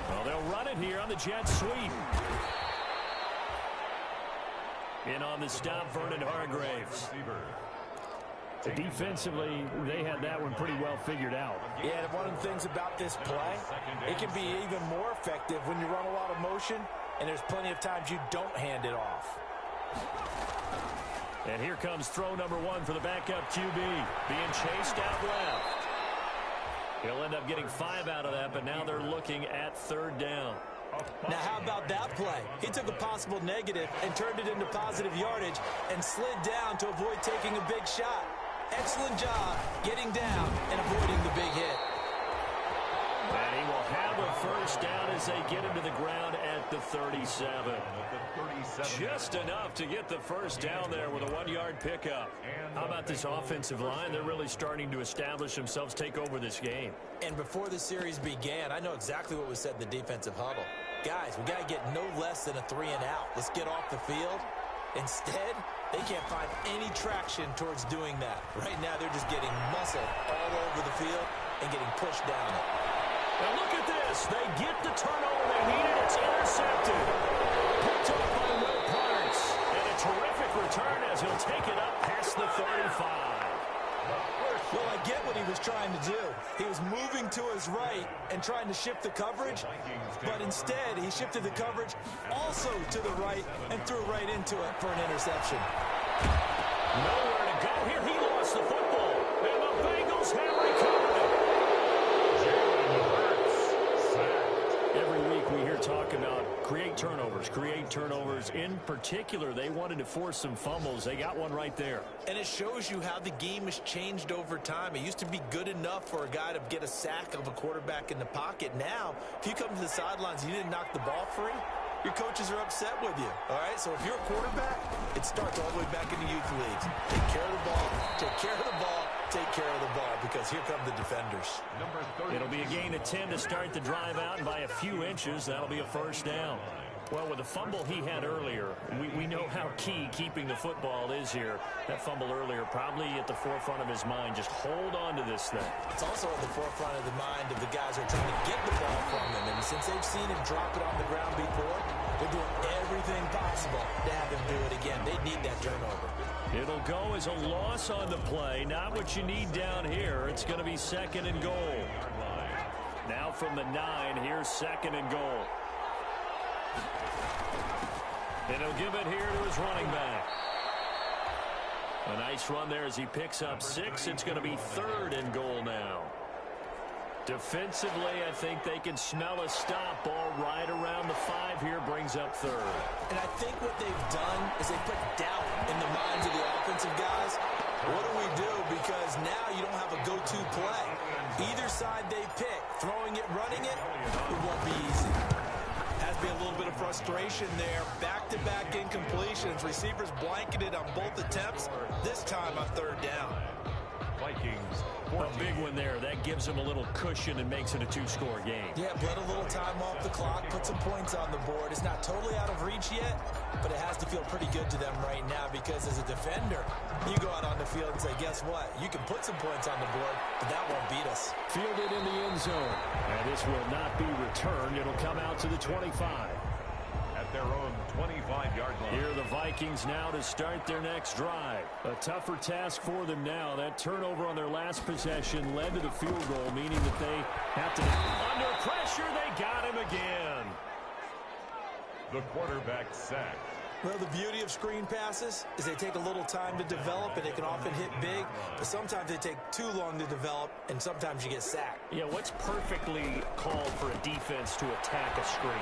Well, they'll run it here on the jet sweep. In on the stop, Vernon Hargraves. Defensively, they had that one pretty well figured out. Yeah, and one of the things about this play, it can be even more effective when you run a lot of motion, and there's plenty of times you don't hand it off. And here comes throw number 1 for the backup QB, being chased out left. He'll end up getting 5 out of that, but now they're looking at third down. Now, how about that play? He took a possible negative and turned it into positive yardage and slid down to avoid taking a big shot. Excellent job getting down and avoiding the big hit. And he will have a first down as they get into the ground at the 37. Just enough to get the first down there with a 1-yard pickup. How about this offensive line? They're really starting to establish themselves, take over this game. And before the series began, I know exactly what was said in the defensive huddle. Guys, we got to get no less than a 3-and-out. Let's get off the field. Instead, they can't find any traction towards doing that. Right now, they're just getting muscled all over the field and getting pushed down it. Now look at this. They get the turnover they needed. It's intercepted. Picked up by Will Parks. And a terrific return as he'll take it up past the 35. Well, I get what he was trying to do. He was moving to his right and trying to shift the coverage, but instead he shifted the coverage also to the right and threw right into it for an interception. Nowhere to go here. He lost the football, and the Bengals have recovered it. Every week we hear talk about create turnovers. In particular, they wanted to force some fumbles. They got one right there. And it shows you how the game has changed over time. It used to be good enough for a guy to get a sack of a quarterback in the pocket. Now, if you come to the sidelines and you didn't knock the ball free, your coaches are upset with you, all right? So if you're a quarterback, it starts all the way back in the youth leagues. Take care of the ball, take care of the ball, take care of the ball, because here come the defenders. It'll be a gain of 10 to start the drive out, and by a few inches, that'll be a first down. Well, with the fumble he had earlier, we know how key keeping the football is here. That fumble earlier probably at the forefront of his mind. Just hold on to this thing. It's also at the forefront of the mind of the guys who are trying to get the ball from him. And since they've seen him drop it on the ground before, they're doing everything possible to have him do it again. They need that turnover. It'll go as a loss on the play. Not what you need down here. It's going to be 2nd and goal. Now from the 9, here's 2nd and goal. And he'll give it here to his running back. A nice run there as he picks up 6. It's going to be 3rd and goal now. Defensively, I think they can smell a stop. Ball right around the 5 here, brings up 3rd. And I think what they've done is they put doubt in the minds of the offensive guys. What do we do? Because now you don't have a go-to play. Either side they pick, throwing it, running it, it won't be easy. Has been a little bit of frustration there. Back-to-back incompletions. Receivers blanketed on both attempts, this time on 3rd down. Vikings. A big one there. That gives them a little cushion and makes it a 2-score game. Yeah, let a little time off the clock, put some points on the board. It's not totally out of reach yet, but it has to feel pretty good to them right now because as a defender, you go out on the field and say, guess what? You can put some points on the board, but that won't beat us. Fielded in the end zone. And this will not be returned. It'll come out to the 25. At their own 25-yard line. Here are the Vikings now to start their next drive. A tougher task for them now. That turnover on their last possession led to the field goal, meaning that they have to... Under pressure, they got him again. The quarterback sacked. Well, the beauty of screen passes is they take a little time to develop, and they can often hit big, but sometimes they take too long to develop, and sometimes you get sacked. Yeah, what's perfectly called for a defense to attack a screen?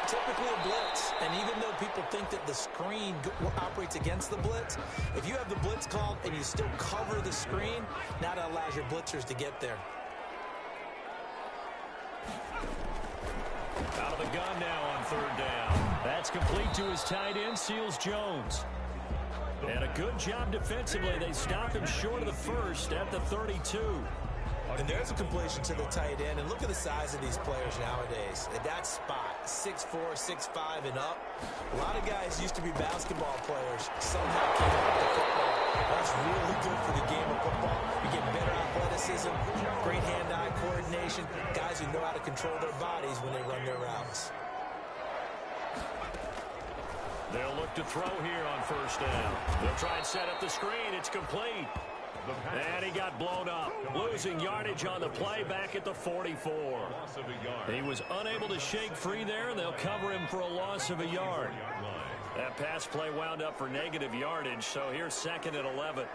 Typically a blitz, and even though people think that the screen operates against the blitz, if you have the blitz called and you still cover the screen, now that allows your blitzers to get there. Out of the gun now on 3rd down. That's complete to his tight end, Seals Jones. And a good job defensively. They stop him short of the 1st at the 32. And there's a completion to the tight end. And look at the size of these players nowadays. At that spot, 6'4", 6'5", and up. A lot of guys used to be basketball players. Somehow came out to football. That's really good for the game of football. You get better athleticism, great hand-eye coordination, guys who know how to control their bodies when they run their routes. They'll look to throw here on 1st down. They'll try and set up the screen. It's complete. And he got blown up. Losing yardage on the play back at the 44. He was unable to shake free there, and they'll cover him for a loss of a yard. That pass play wound up for negative yardage, so here's 2nd and 11.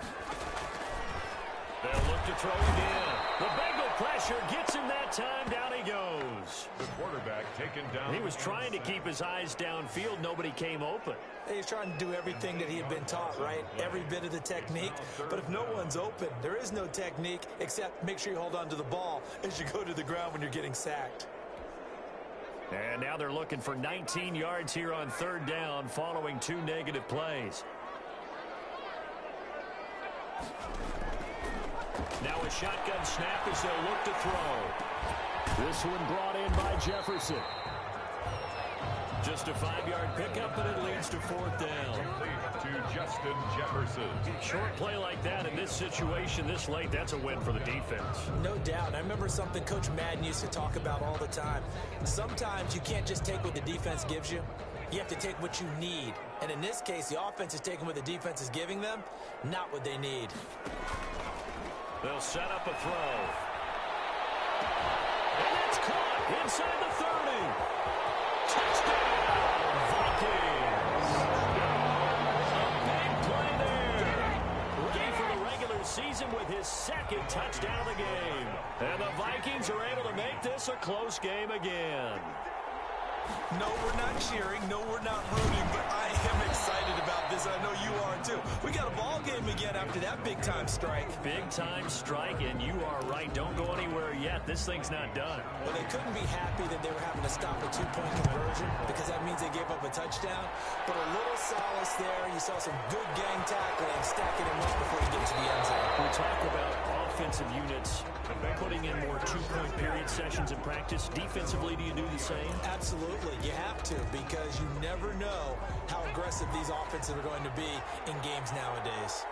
They'll look to throw him in. The Bengal pressure gets him that time. Down he goes. The quarterback taken down. He was trying to keep his eyes downfield. Nobody came open. He's trying to do everything that he had been taught, right? Every bit of the technique. But if no one's open, there is no technique except make sure you hold on to the ball as you go to the ground when you're getting sacked. And now they're looking for 19 yards here on third down following 2 negative plays. Now a shotgun snap as they'll look to throw. This one brought in by Jefferson. Just a 5-yard pickup, and it leads to 4th down. To Justin Jefferson. Short play like that in this situation this late, that's a win for the defense. No doubt. I remember something Coach Madden used to talk about all the time. Sometimes you can't just take what the defense gives you. You have to take what you need. And in this case, the offense is taking what the defense is giving them, not what they need. They'll set up a throw. And it's caught inside the 30. Touchdown, Vikings. A big play there. Ready for the regular season with his 2nd touchdown of the game. And the Vikings are able to make this a close game again. No, we're not cheering. No, we're not rooting, but I am excited about this. I know you are, too. We got a ball game again after that big-time strike. Big-time strike, and you are right. Don't go anywhere yet. This thing's not done. Well, they couldn't be happy that they were having to stop a 2-point conversion because that means they gave up a touchdown. But a little solace there. You saw some good gang tackling, stacking him up before you get to the end zone. We talk about offensive units putting in more 2-point period sessions in practice. Defensively, do you do the same? Absolutely. You have to, because you never know how aggressive these offenses are going to be in games nowadays.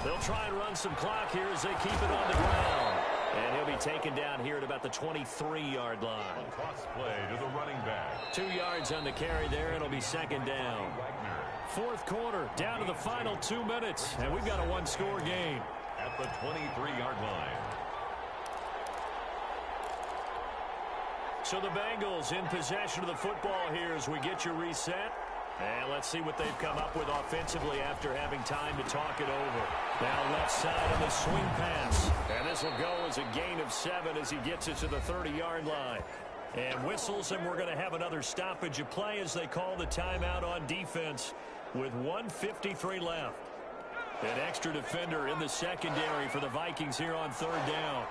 They'll try and run some clock here as they keep it on the ground. And he'll be taken down here at about the 23-yard line. A cross play to the running back. 2 yards on the carry there. It'll be 2nd down. 4th quarter, down to the final 2 minutes. And we've got a 1-score game. At the 23-yard line. So the Bengals in possession of the football here as we get you reset. And let's see what they've come up with offensively after having time to talk it over. Now left side on the swing pass. And this will go as a gain of 7 as he gets it to the 30-yard line. And whistles, and we're going to have another stoppage of play as they call the timeout on defense with 1:53 left. An extra defender in the secondary for the Vikings here on 3rd down.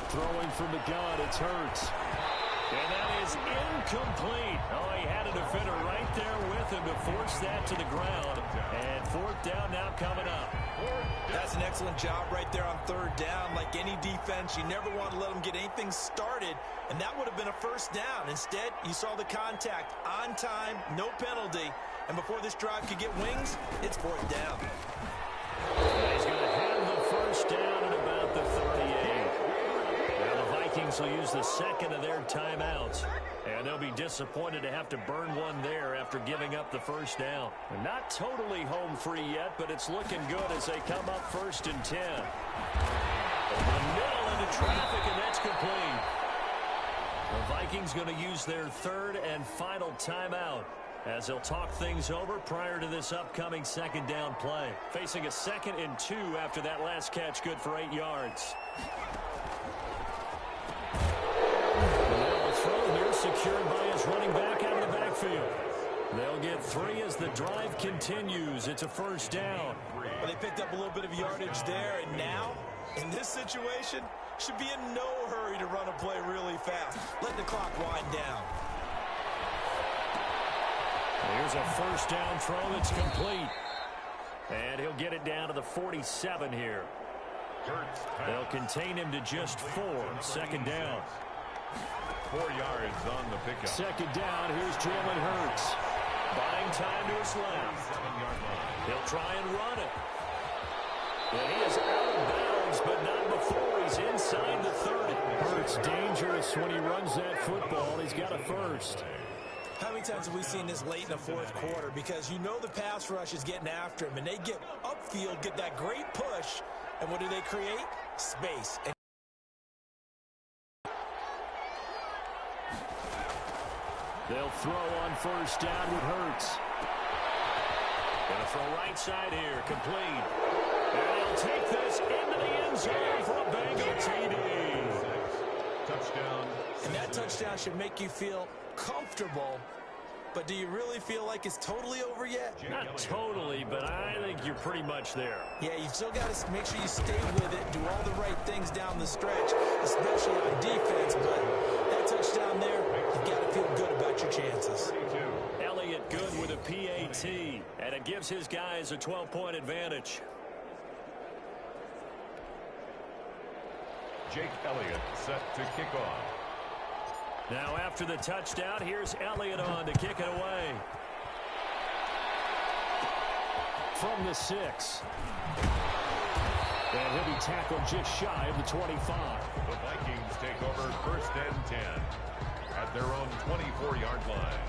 Throwing from the gun, it's Hurts. And that is incomplete. Oh, he had a defender right there with him to force that to the ground. And 4th down now coming up. That's an excellent job right there on 3rd down. Like any defense, you never want to let them get anything started, and that would have been a 1st down. Instead, you saw the contact on time, no penalty, and before this drive could get wings, it's 4th down. He's going to have the 1st down at about the 38. Now the Vikings will use the 2nd of their timeouts. And they'll be disappointed to have to burn one there after giving up the 1st down. They're not totally home free yet, but it's looking good as they come up 1st and 10. Over the middle into traffic, and that's complete. The Vikings going to use their 3rd and final timeout as they'll talk things over prior to this upcoming 2nd down play. Facing a 2nd and 2 after that last catch, good for 8 yards. Secured by his running back out of the backfield. They'll get 3 as the drive continues. It's a 1st down. Well, they picked up a little bit of yardage there, and now, in this situation, should be in no hurry to run a play really fast. Let the clock wind down. Here's a 1st down throw that's complete. And he'll get it down to the 47 here. They'll contain him to just 4. 2nd down. 4 yards on the pickup. 2nd down. Here's Jalen Hurts. Buying time to his left. 7-yard line. He'll try and run it. And he is out of bounds, but not before he's inside the 30. Hurts dangerous when he runs that football. He's got a 1st. How many times have we seen this late in the 4th quarter? Because you know the pass rush is getting after him, and they get upfield, get that great push, and what do they create? Space. They'll throw on 1st down with Hurts. Gonna throw right side here, complete. And he'll take this into the end zone for a Bengal TD. Touchdown. And that touchdown should make you feel comfortable. But do you really feel like it's totally over yet? Not totally, but I think you're pretty much there. Yeah, you still got to make sure you stay with it, do all the right things down the stretch, especially on defense. But that touchdown there, you've got to feel good about your chances. Elliott good with a PAT, and it gives his guys a 12-point advantage. Jake Elliott set to kick off. Now after the touchdown, here's Elliott on to kick it away. From the 6. And he'll be tackled just shy of the 25. The Vikings take over 1st and 10 at their own 24-yard line.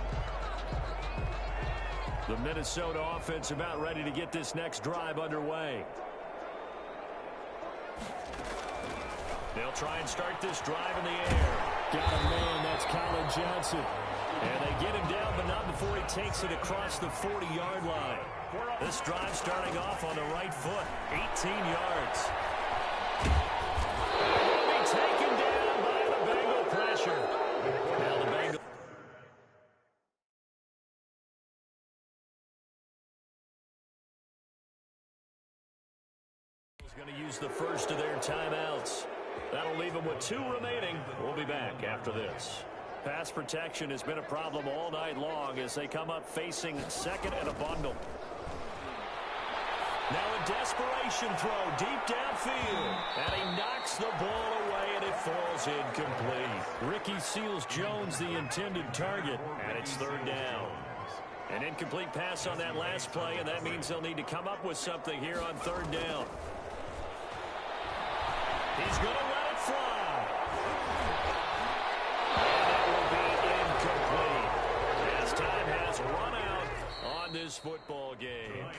The Minnesota offense about ready to get this next drive underway. They'll try and start this drive in the air. Got a man, that's Colin Johnson. And they get him down, but not before he takes it across the 40-yard line. This drive starting off on the right foot, 18 yards. And he'll be taken down by the Bengal pressure. Now the Bengals going to use the first of their timeouts. That'll leave them with 2 remaining. We'll be back after this. Pass protection has been a problem all night long as they come up facing 2nd and a bundle. Now a desperation throw deep downfield. And he knocks the ball away and it falls incomplete. Ricky Seals-Jones the intended target. And it's 3rd down. An incomplete pass on that last play, and that means they'll need to come up with something here on 3rd down. He's going to let it fly. And that will be incomplete as time has run out on this football game.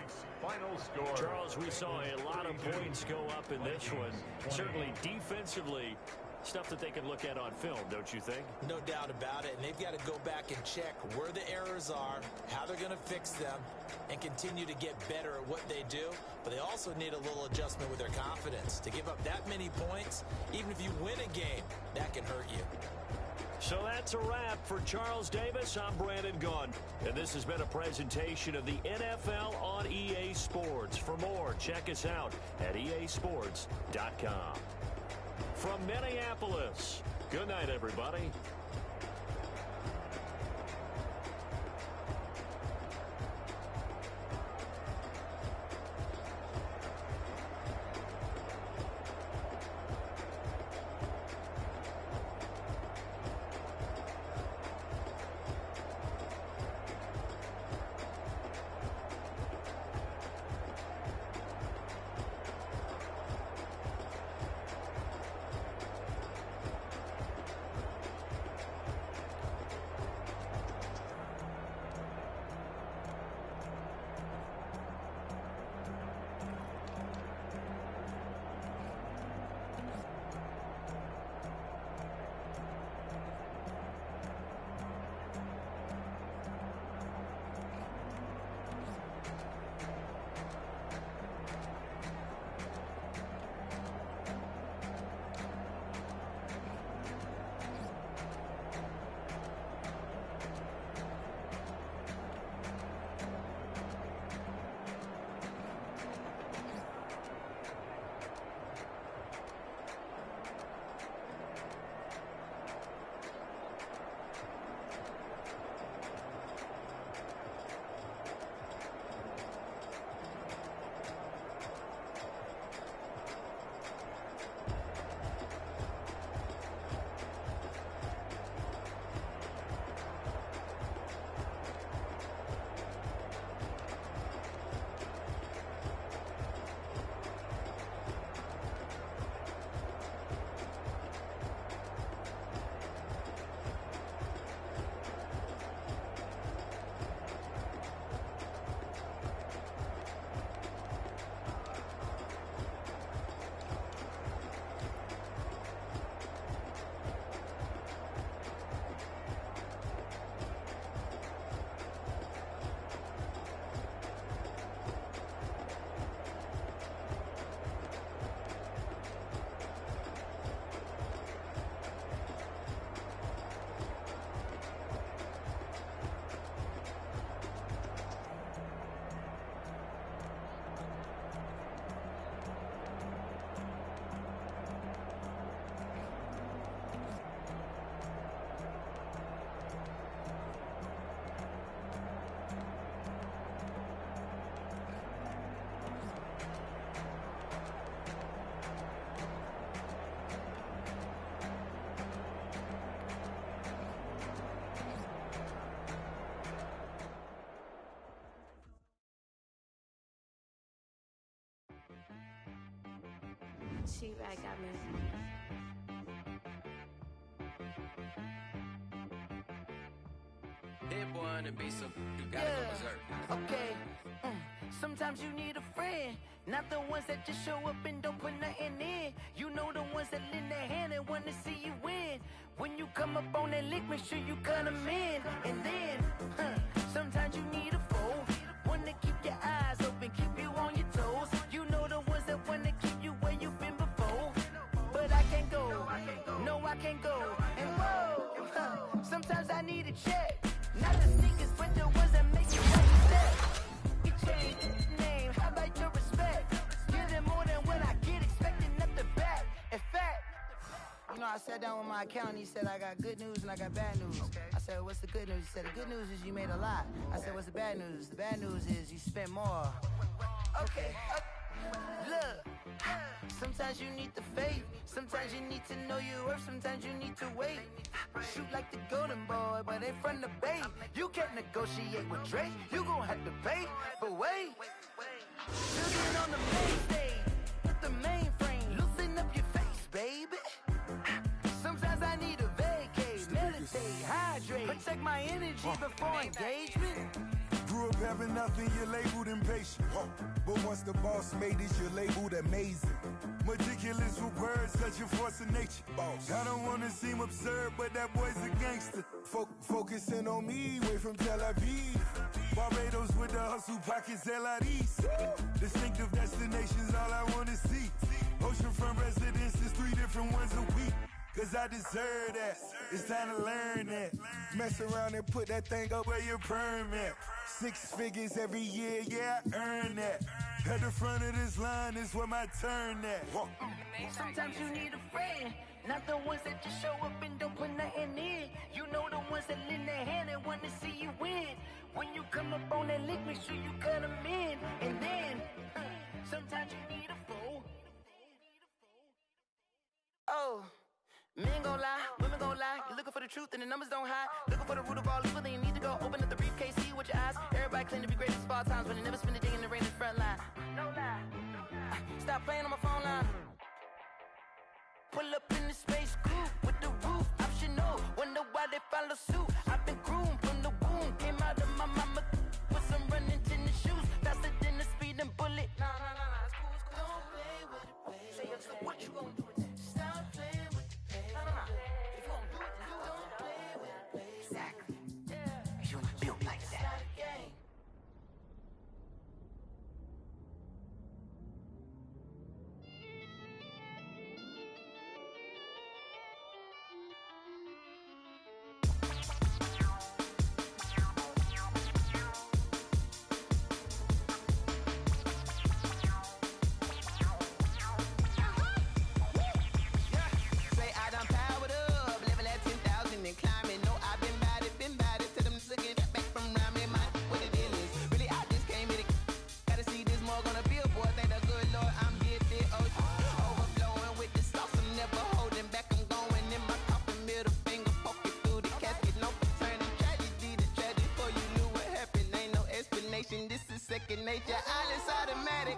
Final score. Charles, we saw a lot of points go up in this one. Certainly defensively, stuff that they can look at on film, don't you think? No doubt about it. And they've got to go back and check where the errors are, how they're going to fix them, and continue to get better at what they do. But they also need a little adjustment with their confidence. To give up that many points, even if you win a game, that can hurt you. So that's a wrap for Charles Davis. I'm Brandon Gunn, and this has been a presentation of the NFL on EA Sports. For more, check us out at easports.com. From Minneapolis, good night, everybody. She back got me. Hit boy on the beat, so you gotta go berserk. Okay. Sometimes you need a friend, not the ones that just show up and don't put nothing in. You know the ones that lend their hand and want to see you win. When you come up on that lick, make sure you cut them in. And then, sometimes you need a foe, one to keep your eyes open, keep you on your toes. You know the ones that want to keep you where you've been before. But I can't go, no I can't go. And whoa, sometimes I need a check. Not the sneakers, but the ones that make you take a step. You change name, how about your respect? Give them more than what I get, expecting nothing back. In fact, you know, I sat down with my accountant, he said I got good news and I got bad news. I said, what's the good news? He said, the good news is you made a lot. I said, what's the bad news? The bad news is you spent more. Okay, look, sometimes you need the faith, sometimes you need to know your worth, sometimes you need to wait. Shoot like the golden boy, but they from the bay. You can't negotiate with Drake, you gon' have to pay. But wait, you get on the main stage, with the mainframe, loosen up your face, baby. Sometimes I need a vacate, meditate, hydrate, protect my energy before engagement. Grew up having nothing, you're labeled impatient. But once the boss made it, you're labeled amazing. Meticulous with words, such a force of nature. I don't wanna seem absurd, but that boy's a gangster. Focusing on me, way from Tel Aviv. Barbados with the hustle pockets, LIDs. Distinctive destinations, all I wanna see. Oceanfront residences, 3 different ones a week. Cause I deserve that, it's time to learn that. Mess around and put that thing up where your permit. 6 figures every year, yeah, I earn that. At the front of this line is where my turn at. Sometimes you need a friend, not the ones that just show up and don't put nothing in. You know the ones that lend their hand and want to see you win. When you come up on that lick, make sure you cut them in. And then, sometimes you need a foe. Oh. Men gon' lie, women gon' lie. You're looking for the truth and the numbers don't hide. Looking for the root of all evil, then you need to go open up the briefcase, see with your eyes. Everybody claim to be greatest of all times, but they never spend a day in the rain in the front line. No lie. Stop playing on my phone line. Pull up in the space coupe with the roof optional. Wonder why they follow suit. I've been groomed from the womb. Came out of my mama with some running tennis shoes. Faster than the speeding bullet. Nah, it's cool, it's cool. Don't play with it, baby. Say, so what you gon' do with it? Stop playing with it. If you gon' do it, then don't play with it, baby. Exactly. Yeah. You built like that. This is second nature, all is automatic.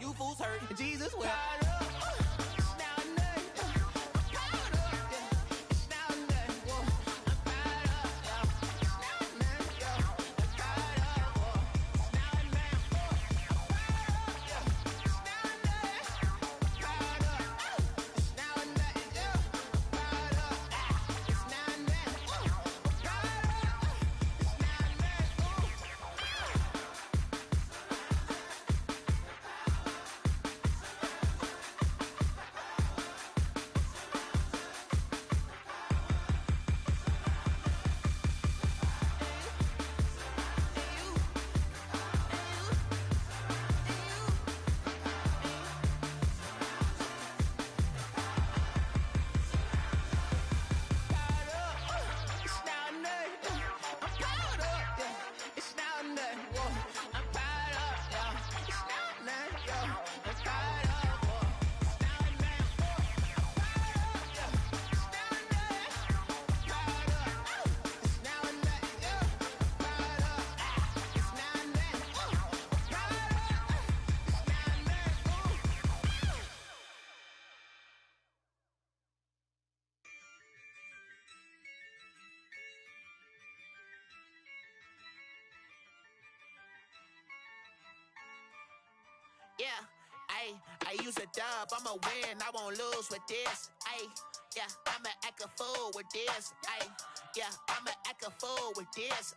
You fools hurt. Jesus will. Yeah, I use a dub, I'ma win, I won't lose with this. Yeah, I'ma act a fool with this. Yeah, I'ma act a fool with this.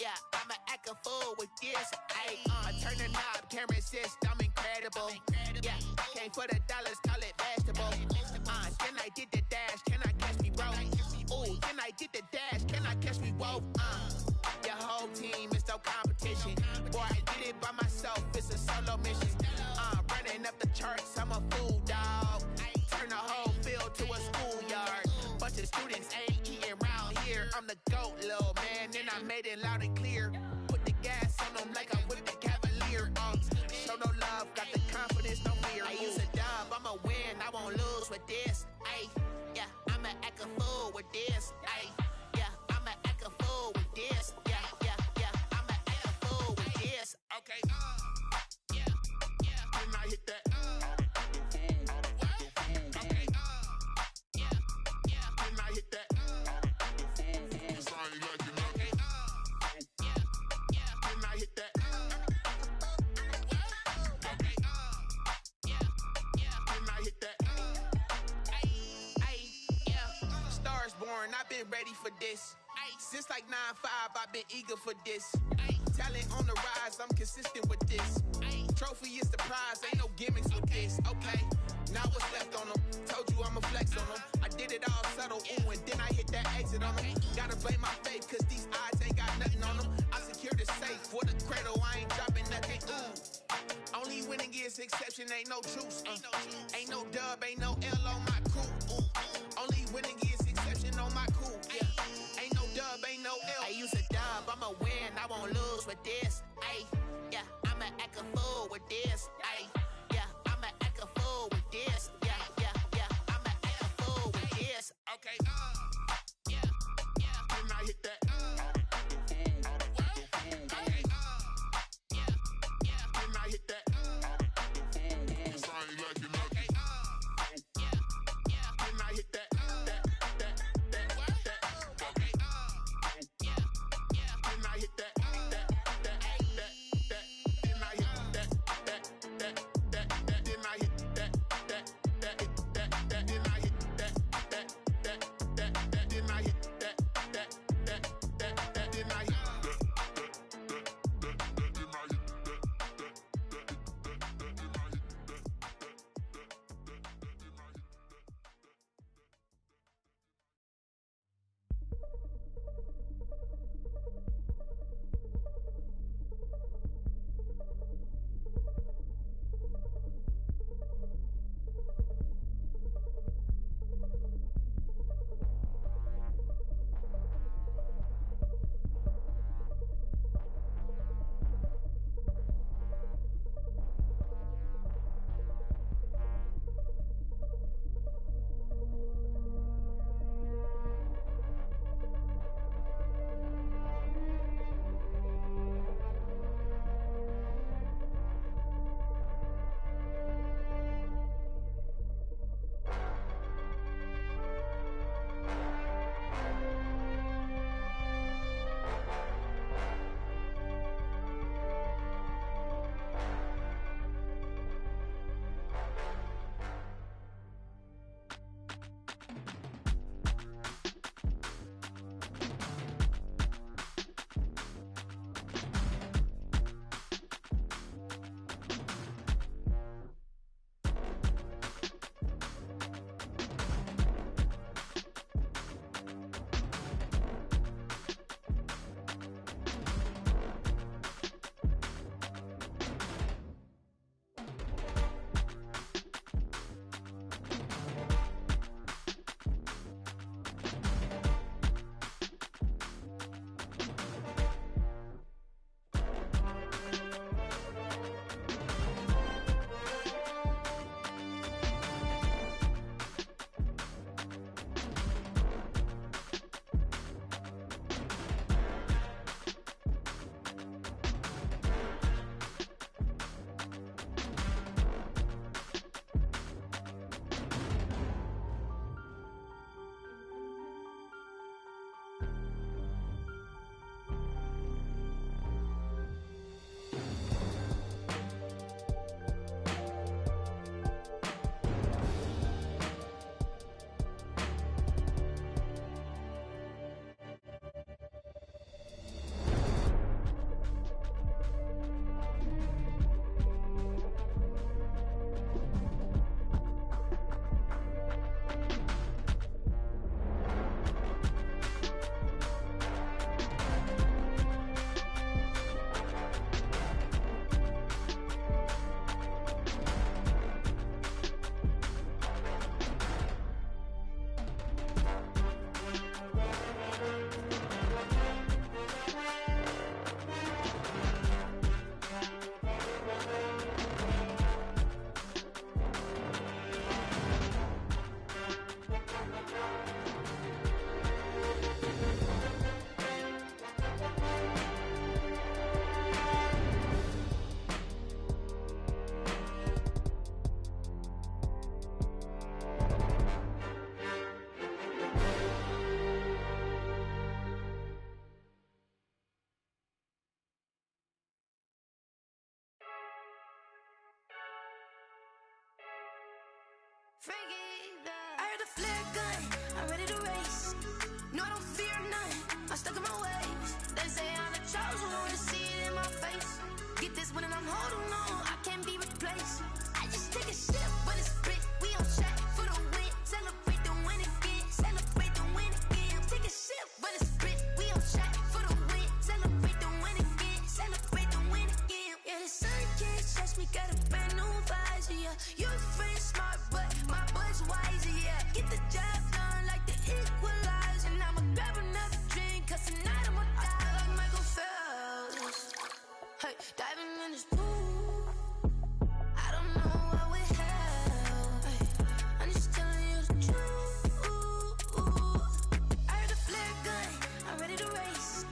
Yeah, I'ma act a fool with this. I turn the knob, can't resist, I'm incredible. Yeah, came for the dollars, call it vegetable. Then I did the dash, can I catch me, bro? Ooh, then I did the dash, can I catch me, whoa? Your whole team is no competition. Boy, I did it by myself, it's a solo mission. Running up the charts, I'm a fool, dog. Turn the whole field to a schoolyard. Bunch of students ain't eating round here. I'm the GOAT, little man, and I made it loud and clear. Put the gas on them like I'm with the Cavalier. Show no love, got the confidence, no fear. I use a dub, I'ma win, I won't lose with this. Yeah, I'ma act a fool with this. Yeah, I'ma act a fool with this. Yeah, I'ma act a fool with this. Okay, yeah, then I hit that. I've been ready for this. Since like 9-5, I've been eager for this. Talent on the rise, I'm consistent with this. Trophy is the prize, ain't no gimmicks with this. Okay, now what's left on them? Told you I'ma flex on them. I did it all subtle, ooh, and then I hit that exit on them. Gotta blame my faith, cause these odds ain't got nothing on them. I secured the safe for the cradle, I ain't dropping nothing, ooh. Only winning is exception, ain't no truce. Ain't no dub, ain't no L on my crew. Ooh. Only winning is exception on my crew. Yeah. Ain't no dub, ain't no L. I use a dub, I'ma win, I won't lose with this. Yeah, I'ma act a fool with this. Yeah, I'ma act a fool with this. Yeah, I'ma act a fool with this. Okay, yeah, then I hit that. Okay, yeah, then I hit that. I heard the flare gun, I'm ready to race. No, I don't fear none, I'm stuck in my ways. They say I'm the chosen one, to see it in my face. Get this one and I'm holding on, I can't be replaced. I just take a sip, but it's split, we on track for the win. Celebrate the win again, celebrate the win again. Take a sip, but it's split, we on track for the win. Celebrate the win again, celebrate the win again. Yeah, the sun can't touch me, got a brand new visor, yeah. Your friend's smart, but my boy's wiser, yeah. Get the job done like the equalizer. And I'ma grab another drink, cause tonight I'ma die like Michael Phelps. Hey, diving in this pool, I don't know what would help. Hey, I'm just telling you the truth. I heard the flare gun, I'm ready to race.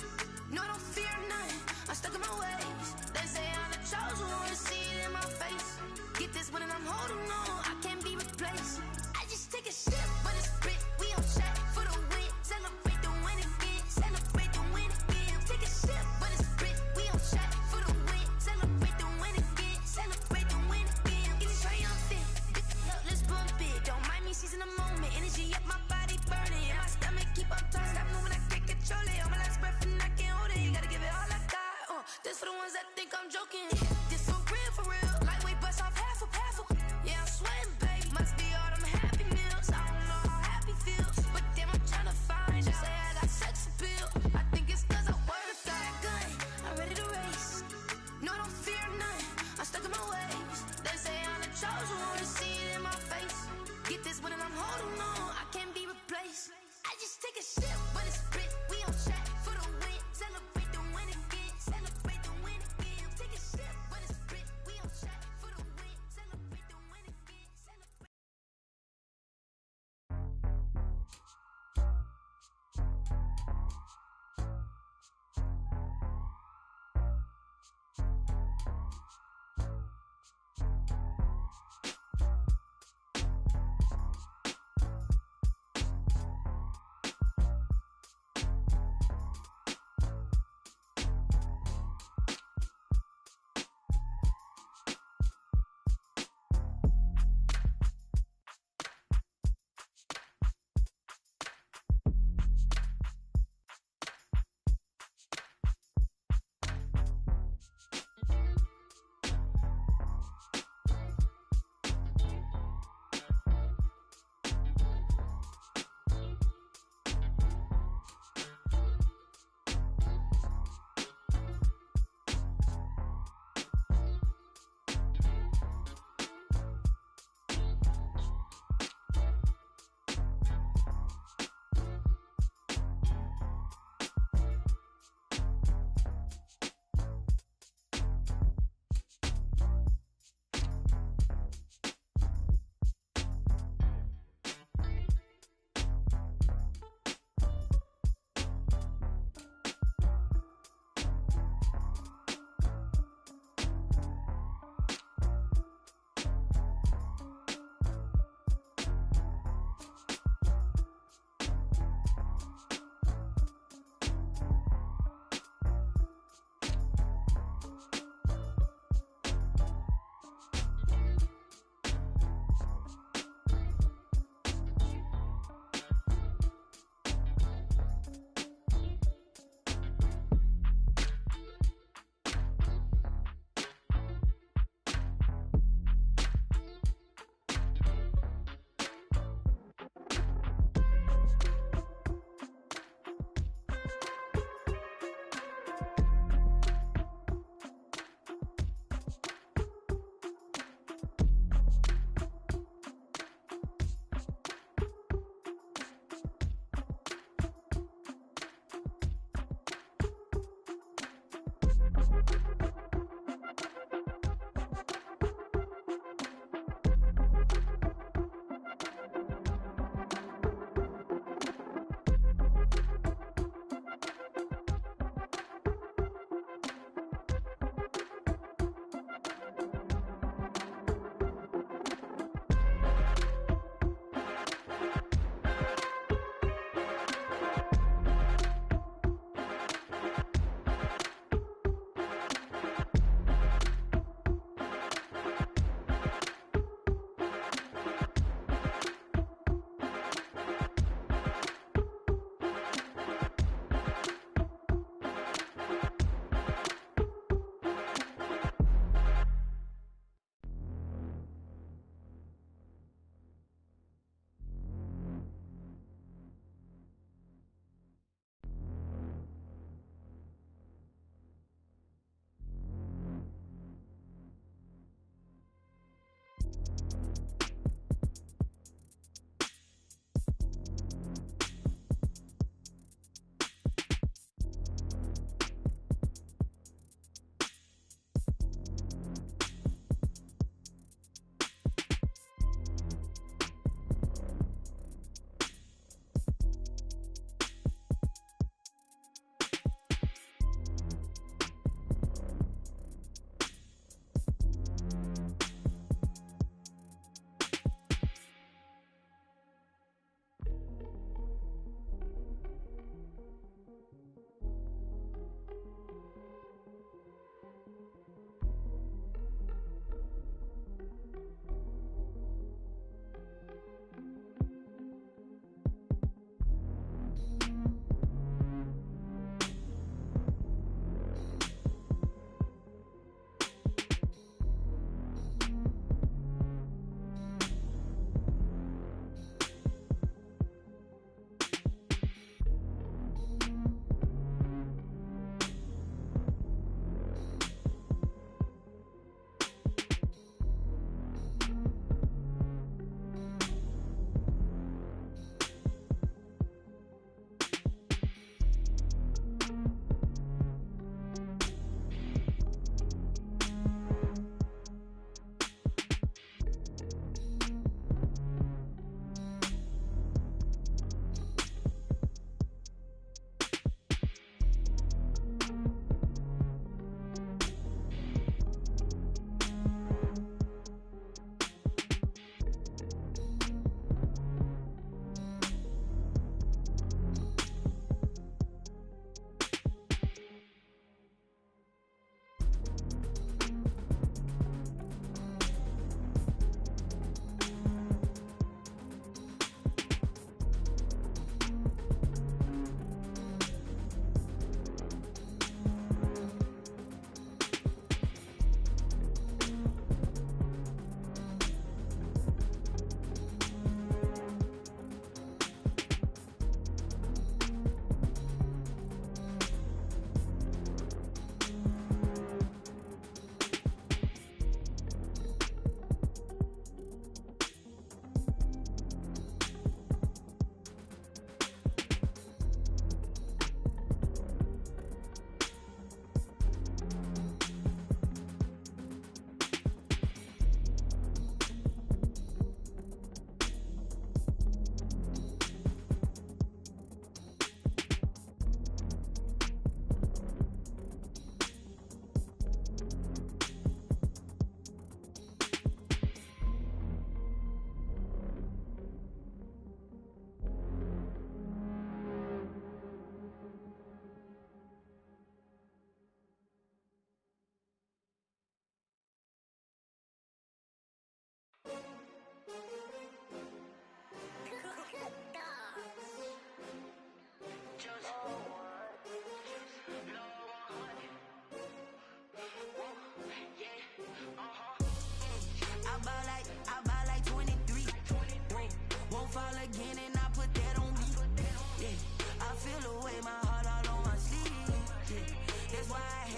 No, I don't fear none, I'm stuck in my ways. They say I'm the chosen one, to see it in my face. Get this one and I'm holding on, I can't be replaced. I just take a sip, but it's split, we on track for the win. Celebrate the win again, celebrate the win again. Take a sip, but it's split, we on track for the win. Celebrate the win again, celebrate the win again. Get it triumphant, look, let's bump it. Don't mind me seizing the moment, energy up my body burning. And my stomach keep on turning, stop moving, I can't control it. On my last breath and I can't hold it, you gotta give it all I got. This for the ones that think I'm joking. This for real, lightweight bust off half a. Yeah, I'm sweating, baby, must be all them happy meals. I don't know how happy feels, but damn, I'm tryna find you. Say I got sex appeal, I think it's cause I work that gun, I'm ready to race. No, I don't fear none, I'm stuck in my ways. They say I'm the chosen one, to see it in my face. Get this one and I'm holding on, I can't be replaced. I just take a sip, but it's split, we on track for the win. Celebrate the win again, celebrate the win again. Take a sip.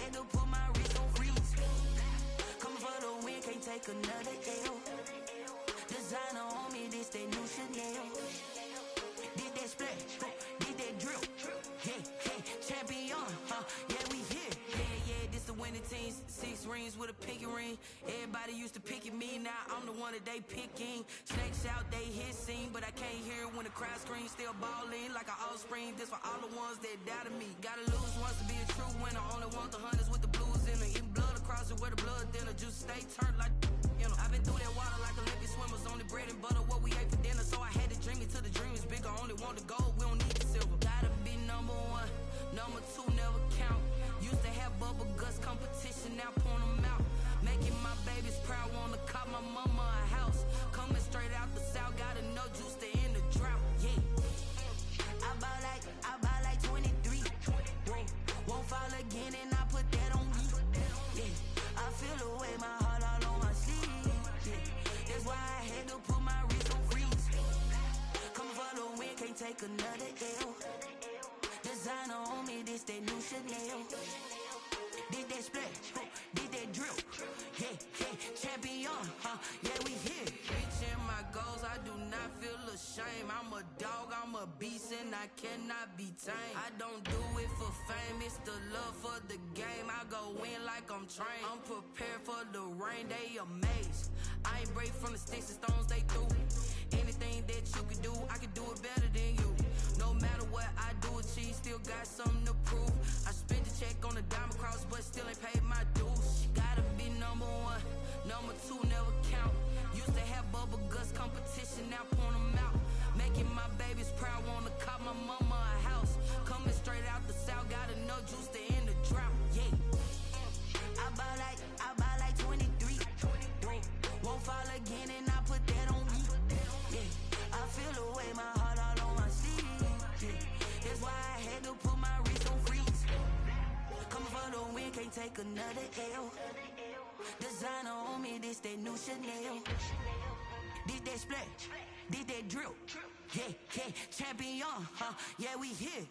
had to put my wrist on freeze. Coming for the win, can't take another L. Designer on me, this that new Chanel. Did that splash, did that drill. Yeah, champion, yeah, we here. Yeah, this the winning team. 6 rings with a pinky ring. Everybody used to pick at me, now I'm the one that they picking. Snakes out, they hissing, but I can't hear when the crowd screams. Still balling like an offspring. This for all the ones that doubted me. Gotta lose once to be a true winner. Only want the hunters with the blues in it. Eating blood across it where the blood thinner. Juice stay turned like, you know. I've been through that water like Olympic swimmers. Only bread and butter, what we ate for dinner. So I had to dream it till the dream is bigger. Only want the gold, we don't need the silver. Gotta be number 1, number 2 never count. Used to have bubble guts competition, now point them out. Making my babies proud, wanna cop my mama a house. Coming straight out the south, got enough juice to end the drought. Yeah, I buy like 23. Won't fall again, and I put that on me. Yeah, I feel the way, my heart all on my sleeve. Yeah, that's why I had to put my wrist on freeze. Coming for the win, can't take another L. Designer on me, this that new Chanel. Did that splash, did that drill. Yeah, champion, yeah, we here. Reaching my goals, I do not feel ashamed. I'm a dog, I'm a beast, and I cannot be tamed. I don't do it for fame, it's the love for the game. I go in like I'm trained. I'm prepared for the rain, they amazed. I ain't break from the sticks and stones they threw. Anything that you can do, I can do it better than you. No matter what I do, achieve, still got something to prove. I spent the check on the diamond cross, but still ain't paid my dues. Gotta be number 1, number 2 never count. Used to have bubble guts competition, now point them out. Making my babies proud, wanna cop my mama a house. Coming straight out the south, got enough juice to end the drought. Yeah, I buy like 23. Won't fall again, and I put that on me. Yeah, I feel the way, my heart all on my sleeve. Yeah, that's why I had to put my wrist on freeze. Coming for the win, can't take another L. Designer on me, this that new Chanel. Did that splash, did that drill. Yeah, champion, yeah, we here.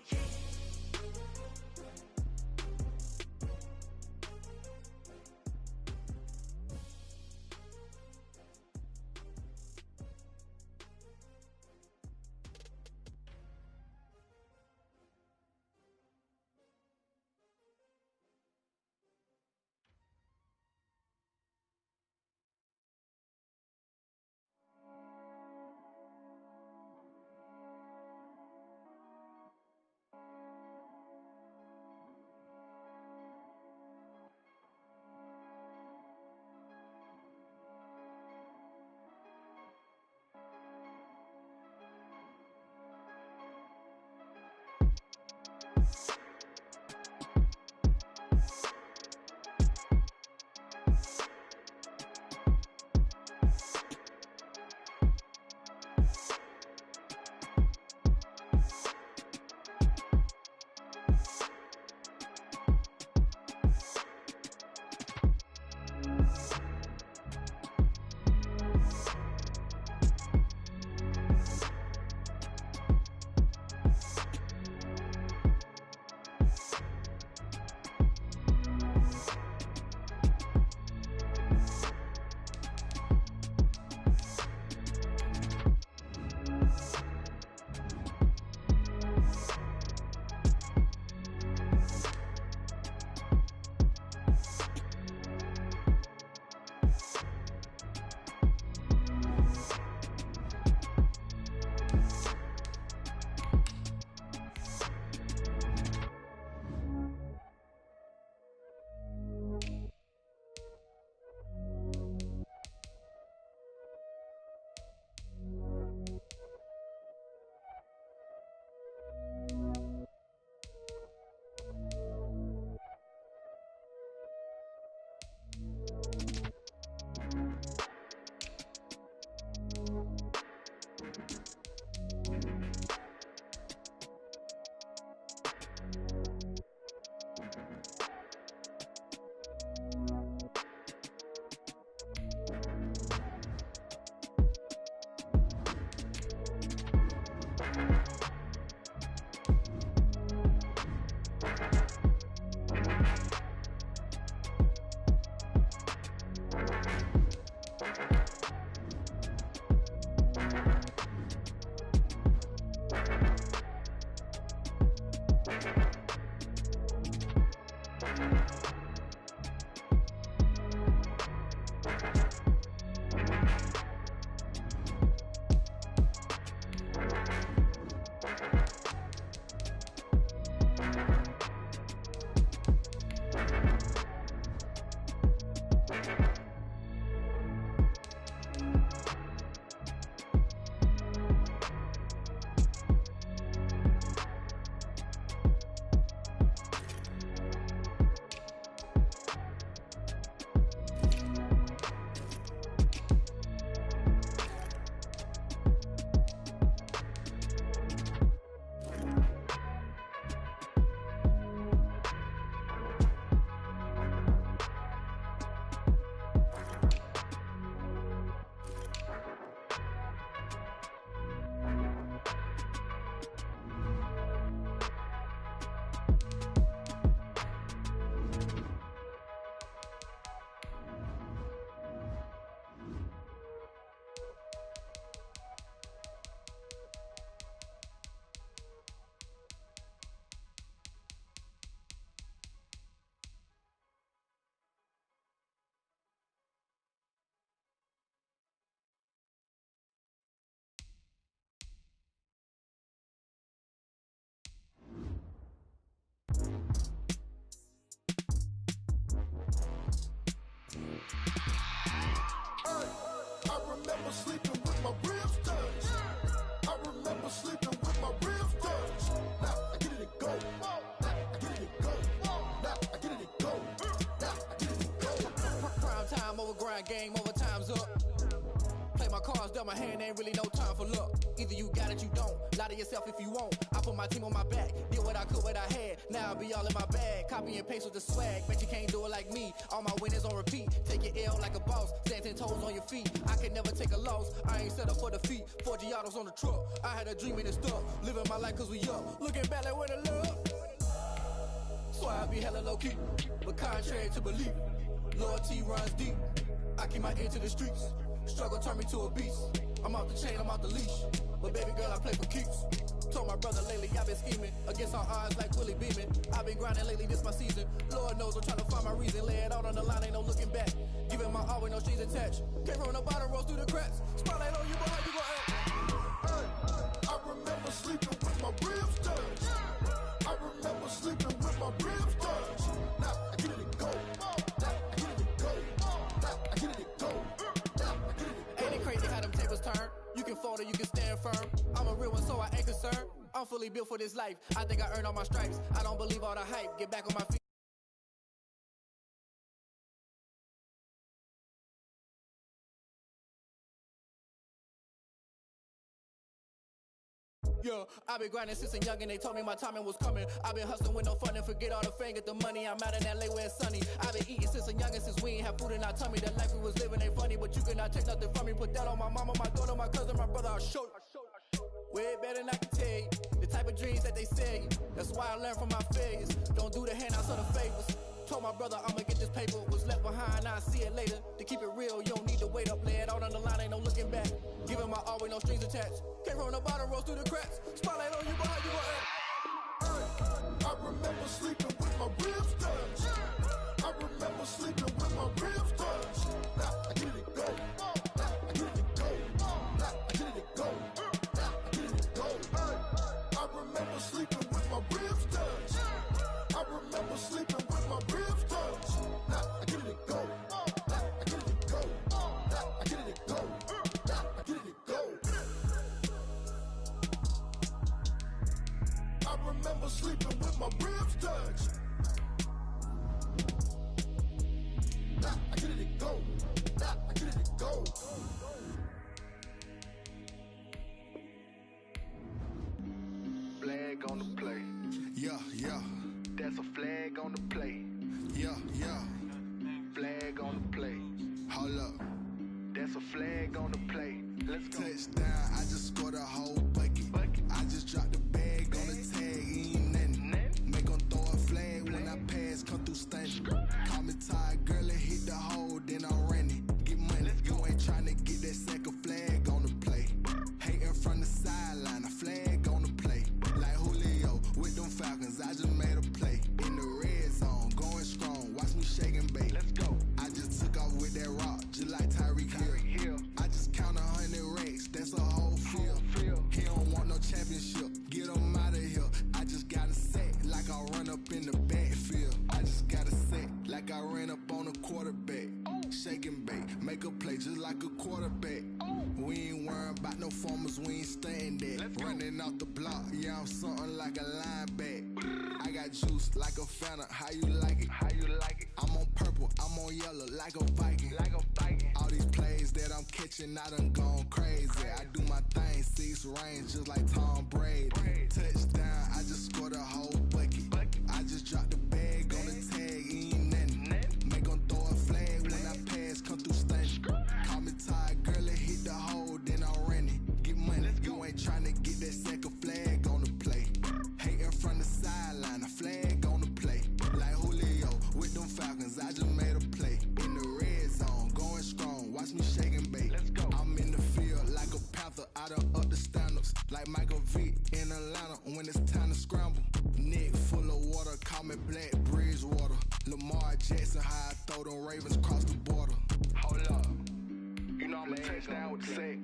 I remember sleeping with my ribs touched. I remember sleeping with my ribs touched. Now I get it go. Now I get it go. Now I get it go. Now I get it go. Prime time over grind game, over time's up. Play my cards, dealt my hand, ain't really no time for luck. Either you got it, you don't. Lie to yourself if you won't. I put my team on my back, did what I could, what I had. Now I be all in my bag, copy and paste with the swag. Bet you can't do it like me. All my winners on repeat. Take your L like a boss, stand 10 toes on your feet. I can never take a loss. I ain't set up for defeat. 4 Giottos on the truck. I had a dream and it stuck. Living my life cause we up. Looking back like where the love. So I be hella low key, but contrary to belief, loyalty runs deep. I keep my ear to the streets. Struggle turned me to a beast. I'm off the chain, I'm off the leash. But baby girl, I play for keeps. Told my brother lately, I've been scheming against all odds like Willie Beeman. I've been grinding lately, this my season. Lord knows I'm trying to find my reason. Lay it out on the line, ain't no looking back. Giving my all with no strings attached. Came from the bottom, rose through the cracks. Spotlight on you, boy, how you gon' act? I remember sleeping with my ribs touched. I remember sleeping with my ribs touched. Now I get it go. Now I get it go. Now I get it go. Now I get it go. Ain't it crazy how them tables turn? You can fold or you can stand firm. I'm a real one, so I ain't concerned. I'm fully built for this life. I think I earned all my stripes. I don't believe all the hype. Get back on my feet. Yeah, I've been grinding since I'm young and they told me my timing was coming. I've been hustling with no fun and forget all the fame, get the money. I'm out in LA where it's sunny. I've been eating since I'm young and since we ain't have food in our tummy. The life we was living ain't funny, but you cannot take nothing from me. Put that on my mama, my daughter, my cousin, my brother, I'll show you. Way better than I can tell you. The type of dreams that they sell you. That's why I learned from my failures. Don't do the handouts or the favors. Told my brother I'ma get this paper. Was left behind, I'll see it later. To keep it real, you don't need to wait up. Lay it out on the line, ain't no looking back. Giving my all with no strings attached. Came from the bottom, rose through the cracks. Spotlight on you, boy, how you gon' act? I remember sleeping with my ribs touched. I remember sleeping with my ribs touched. Now I get it go. Now I get it go. Now I get it go. Now I get it go. I remember sleeping with my ribs touched. I remember sleeping with my ribs touched. Now I get it go. Now I get it go. Now I get it go. Now I get it go. I remember sleeping with my ribs touched. Now I get it go. Now I get it go. Flag on the play. Yeah, yeah. That's a flag on the play. Yeah, yeah. Flag on the play. Hold up. That's a flag on the play. Let's go. Touchdown, I just scored a whole bucket. I just dropped the bag on the tag, ain't nothing. Make 'em throw a flag when I pass, come through stunning. Call me tired, girl, and hit the hole, then I'm running. Get money, you ain't tryna get that second flag on the play. Hating from the sideline, a flag on the play. Like Julio with them Falcons, I just made a play. In the red zone, going strong, watch me shake and bake. Let's go. I just took off with that rock, just like Tyreek Hill. I just count 100 racks, that's a whole field. He don't want no championship, get him out of here. I just got a set, like I run up in the backfield. I just got a set, like I ran up on a quarterback. Shake and bake, make a play just like a quarterback. We ain't worrying about no formers, we ain't staying there. Running off the block, yeah, I'm something like a lineback. I got juice like a Fanta, how you like it? How you like it? I'm on purple, I'm on yellow, like a Viking. Like a Viking. All these plays that I'm catching, I done gone crazy. I do my thing, 6 range, just like Tom Brady. Touchdown, I just scored a whole bucket. I just dropped the bag on the tag, ain't nothing. Make 'em throw a flag when I pass, come through stunning. Call me tired, girl, and hit the hole, then I'm running. Get money, you ain't tryna get that second flag on the play. Hating from the sideline, a flag on the play. Like Julio with them Falcons, I just made a play. In the red zone, going strong, watch me shake and bake. Let's go. I'm in the field like a Panther, I done up the standards. Like Michael Vick in Atlanta when it's time to scramble. Neck full of water, call me Black Bridgewater. Lamar Jackson, how I throw them Ravens across the border. Hold up. You know I'm a touchdown with the sack.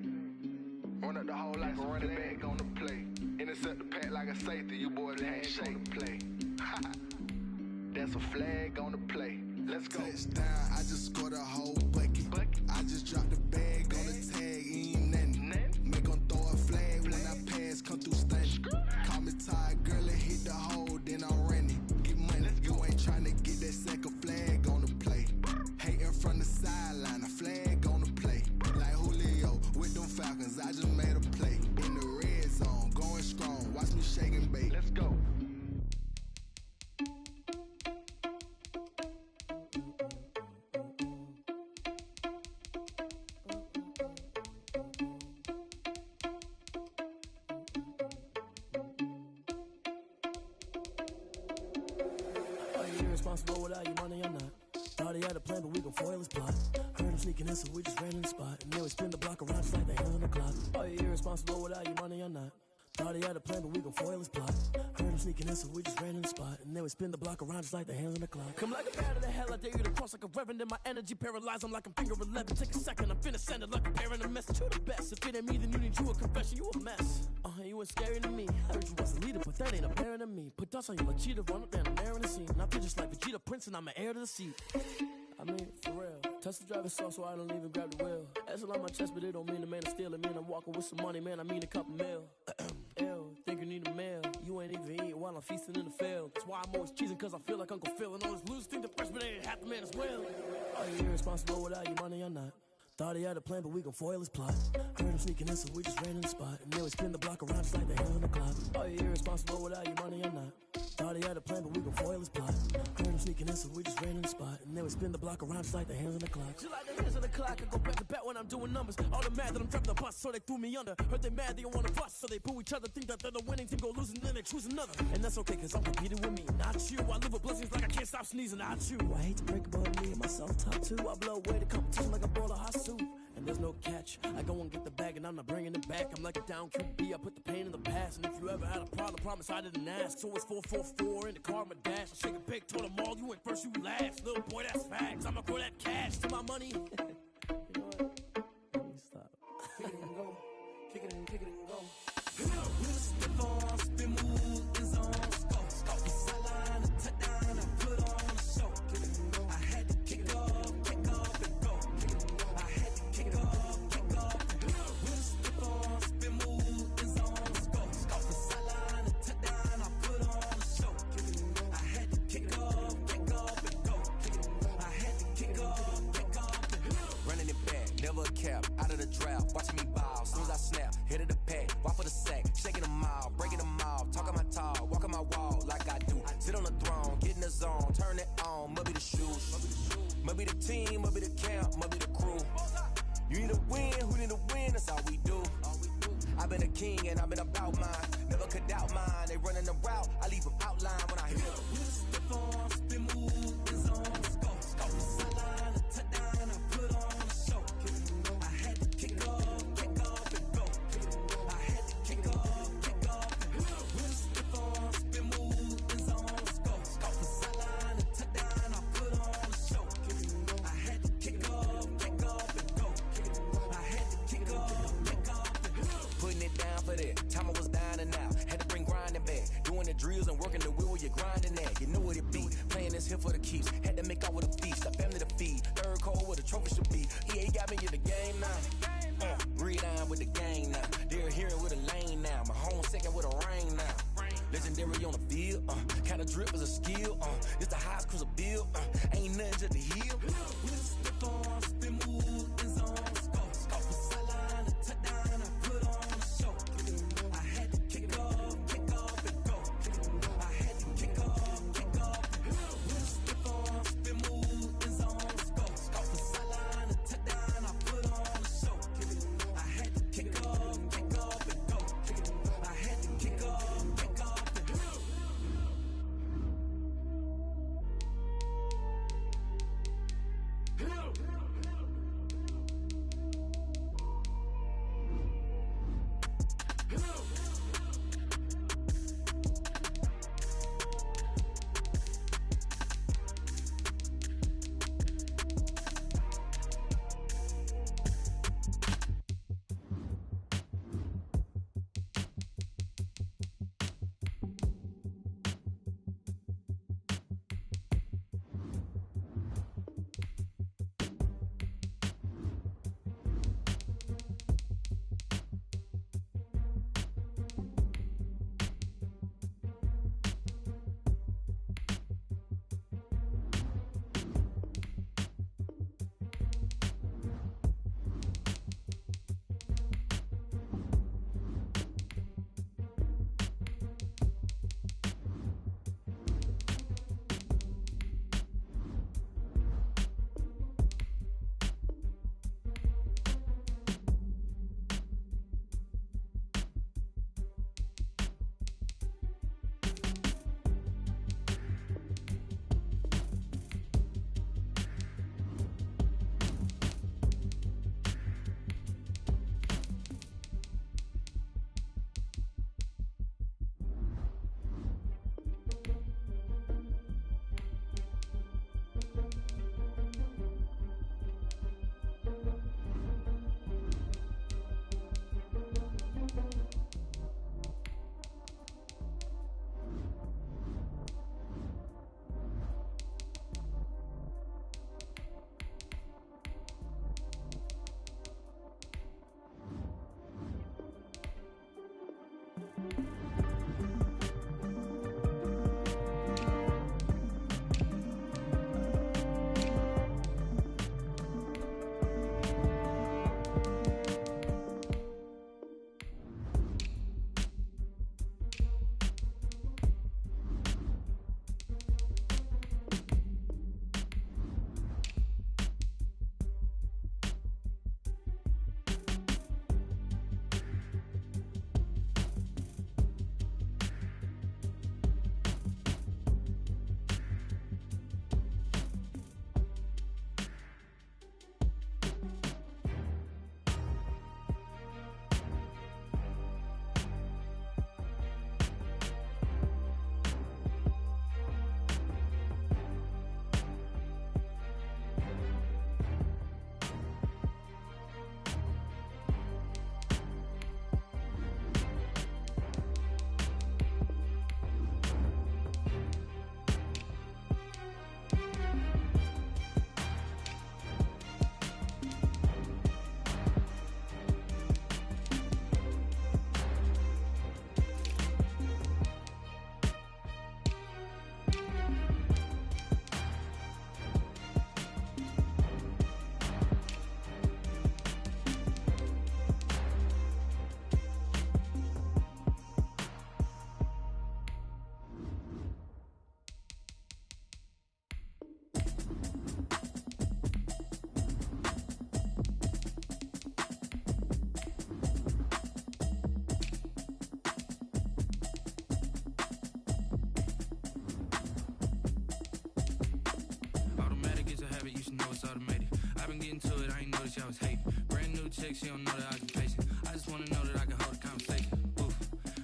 Run up the hole like a running back on the play. Intercept the pack like a safety. You boys ain't shake the play. That's a flag on the play. Let's go. Touchdown, I just scored a irresponsible without your money or not. Thought he had a plan, but we gon' foil his plot. Heard him sneaking in, so we just ran in the spot. And then we spin the block around just like the hands on the clock. Are you irresponsible without your money or not? Thought he had a plan, but we gon' foil his plot. Heard him sneaking in, so we just ran in the spot. And then we spin the block around just like the hands on the clock. Come like a bat of the hell, I dare you to cross like a reverend. In my energy paralyzed, I'm like I'm finger 11. Take a second, I'm finna send it like a parent a message. You the best, if it ain't me, then you need you a confession. You a mess, you ain't scary to me. I heard you was a leader, but that ain't apparent to me. Put dust on you like cheetah, run up down the air in the scene. I feel just like Vegeta Prince, and I'm an heir to the seat. I mean, for real. Touch the driver's soft, so I don't even grab the wheel. That's on my chest, but it don't mean the man is stealing. Man, I'm walking with some money, man, I mean a couple mil. Ew, think you need a meal. You ain't even eating while I'm feasting in the field. That's why I'm always cheesing, cause I feel like Uncle Phil. And all this lose think the freshman ain't half the man as well. Are you irresponsible without your money or not? Thought he had a plan, but we gon' foil his plot. Heard him sneaking in, so we just ran in the spot. And then we spin the block around just like the hands on the clock. Are you irresponsible without your money or not? Thought he had a plan, but we gon' foil his plot. Heard him sneaking in, so we just ran in the spot. And then we spin the block around just like the hands on the clock. Just like the hands on the clock, I go back to back when I'm doing numbers. All the mad that I'm dropping the bus, so they threw me under. Heard they mad, they don't wanna bust, so they boo each other. Think that they're the winning team, go losing, then they choose another. And that's okay, cause I'm competing with me, not you. I live with blessings like I can't stop sneezing, not you. I hate to break about me and my self-talk too. I blow away the competition like a bowl of hot soup. And there's no catch. I go and get the bag and I'm not bringing it back. I'm like a down QB, I put the pain in the past. And if you ever had a problem, promise I didn't ask. So it's 444 in the car, my dash. I shake a big, told them all, you went first, you last. Little boy, that's facts. I'ma throw that cash to my money. You know what? Let me stop. Kick it and go. Kick it and go. Step on, spin, move, is on, go. Sideline, a touchdown, I put on a show. I had to kick off and go. I had to kick off. Step on, spin, move, is on, go. Sideline, a touchdown, I put on a show. I had to kick off and go. I had to kick off and go. Running it back, never a cap, out of the drought, watching me ball. Soon as I snap, hit of the pack, walk for the sack, shaking them all, breaking them off, talking my talk, walking my wall like I do. Sit on the throne, get in the zone, turn it on, must be the shoes, must be the team, must be the camp, must be the crew. You need a win, who need a win, that's all we do. I've been a king and I've been about mine, never could doubt mine. They running the route, I leave them outline when I hit them. Step on, spin, move, is on, go. Sideline, a touchdown, I put on a show. I had to kick off and go. I had to kick off and go. Step on, spin, move, is on, go. Sideline, a touchdown, I put on a show. I had to kick off and go. I had to kick off and go. Putting it down for that, time I was down and out. Had to bring grinding back, doing the drills and working the wheel where you're grinding at. You know what it be, playing this here for the keeps. Had to make out with a feast, a family to feed. Third cold where the trophy should be. EA got me in the game now. Read on with the gang now. They're hearing with a lane now. My home second with a rain now. Legendary on the field, kind of drip is a skill. This the highest cruiser bill, ain't nothing to the hill. Step on, spin, move, is on, go. Sideline, a touchdown, I put on a show. I had to kick off and go. I had to kick off and go. Step on, spin, move, is on, go. Sideline, a touchdown, I put on a show. I had to kick off and go. I had to kick off and go. I've been getting to it, I ain't noticed y'all was hating. Brand new chick, she don't know the occupation. I just wanna know that I can hold a conversation. Oof,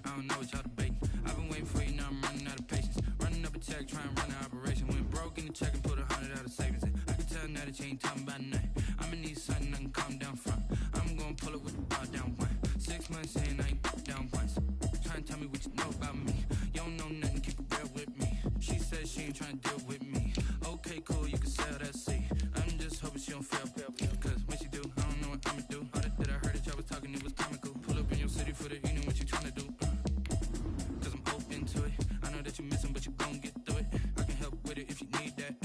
I don't know what y'all debating. I've been waiting for you, now I'm running out of patience. Running up a check, trying to run an operation. Went broke in the check and put 100 out of savings in. I can tell now that you ain't talking about nothing. I'ma need something I can calm down from. I'm gonna pull it with the bar down one. 6 months in, I ain't down once. Trying to tell me what you know about me. You don't know nothing, keep it real with me. She said she ain't trying to deal with me. Okay, cool, you can sell that seed. I'm just hoping she don't fail. Cause when she do, I don't know what I'ma do. All that I heard that y'all was talking, it was comical. Pull up in your city for the evening, what you trying to do? Cause I'm open to it. I know that you missing, but you gon' get through it. I can help with it if you need that.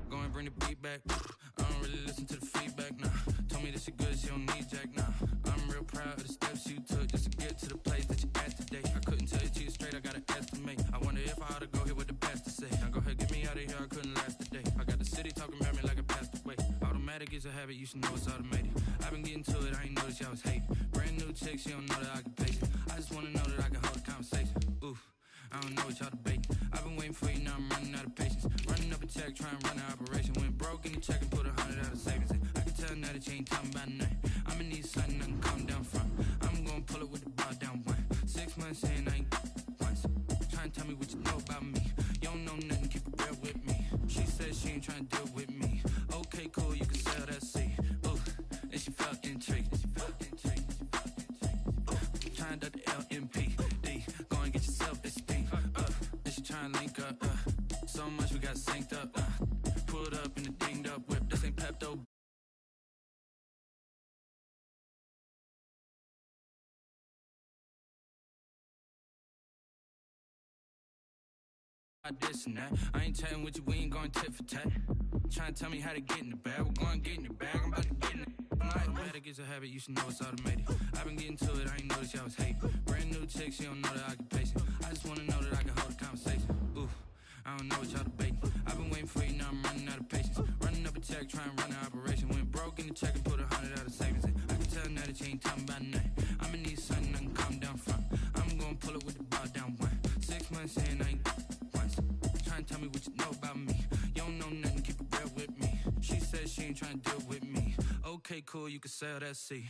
Go and bring the beat back. I don't really listen to the feedback, nah. Told me that she good, she don't need jack, nah. I'm real proud of the steps you took just to get to the place that you at today. I couldn't tell you to you straight, I gotta estimate. I wonder if I ought to go here with the best to say. Now go ahead, get me out of here, I couldn't last today. I got the city talking about me like I passed away. Automatic is a habit, you should know it's automated. I've been getting to it, I ain't noticed y'all was hating. Brand new chick, she don't know the occupation. I just wanna know that I can hold a conversation. Oof, I don't know what y'all debating. I've been waiting for you, now I'm running out of patience. Running up a check, trying to run an operation. Went broke in the check and put 100 out of savings in. I can tell now that you ain't talking about nothing. I'ma need something I can calm down from. I'm gonna pull it with the bar down one. 6 months in, I ain't once. Trying to tell me what you know about me. You don't know nothing, keep it real with me. She said she ain't trying to deal with me. Okay, cool, you can sell that seed. Ooh, and she felt intrigued. Trying to the LMPD. Go and get yourself this thing. And she trying to link up. So much we got synced up. Pulled up in the dinged up whip. This ain't Pepto. This and that. I ain't chatting with you, we ain't going tit for tat. Trying to tell me how to get in the bag. We're going to get in the bag, I'm about to get in it. Automatic is a habit, you should know it's automated. I've been getting to it, I ain't noticed y'all was hating. Brand new chick, she don't know the occupation. I just wanna know that I can hold a conversation. Oof, I don't know what y'all debating. I've been waiting for you, now I'm running out of patience. Running up a check, trying to run an operation. Went broke in the check and put 100 out of savings in. I can tell now that you ain't talking about nothing. I'ma need something I can calm down from. I'm gonna pull it with the bar down one. 6 months in, I ain't trying to tell me what you know about me. You don't know nothing, keep it real with me. She said she ain't trying to deal with me. Okay, cool, you can sell that seed.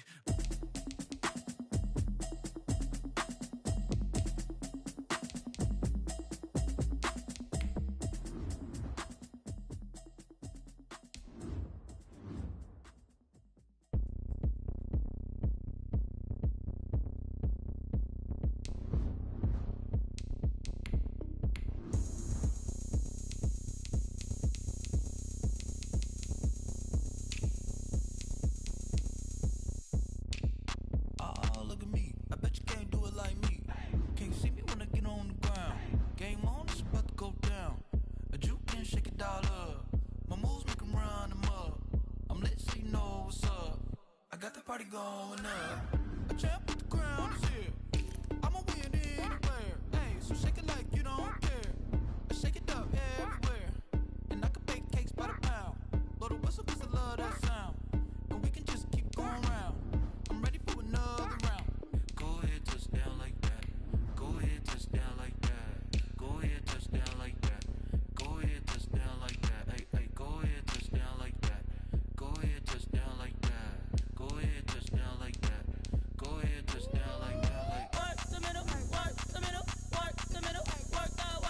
Going up, a champ with the crown is here. I'ma win anywhere. Hey, so shake it like you don't care. I shake it up everywhere, and I can bake cakes by the pound. Blow the whistle 'cause I love that sound, and we can just keep going round. I'm ready for another round. Go ahead, touch down like that. Go ahead, touch down like that. Go ahead, touch down like that. Go ahead, touch down like that. Hey, hey, go ahead, touch down like that. Go ahead, touch down like that. Go ahead, touch down like that. Go ahead, touch down like that. Like work the middle, work the middle, work the middle, work the middle,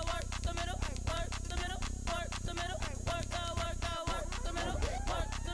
work the middle, work the middle, work the middle, work the middle, work the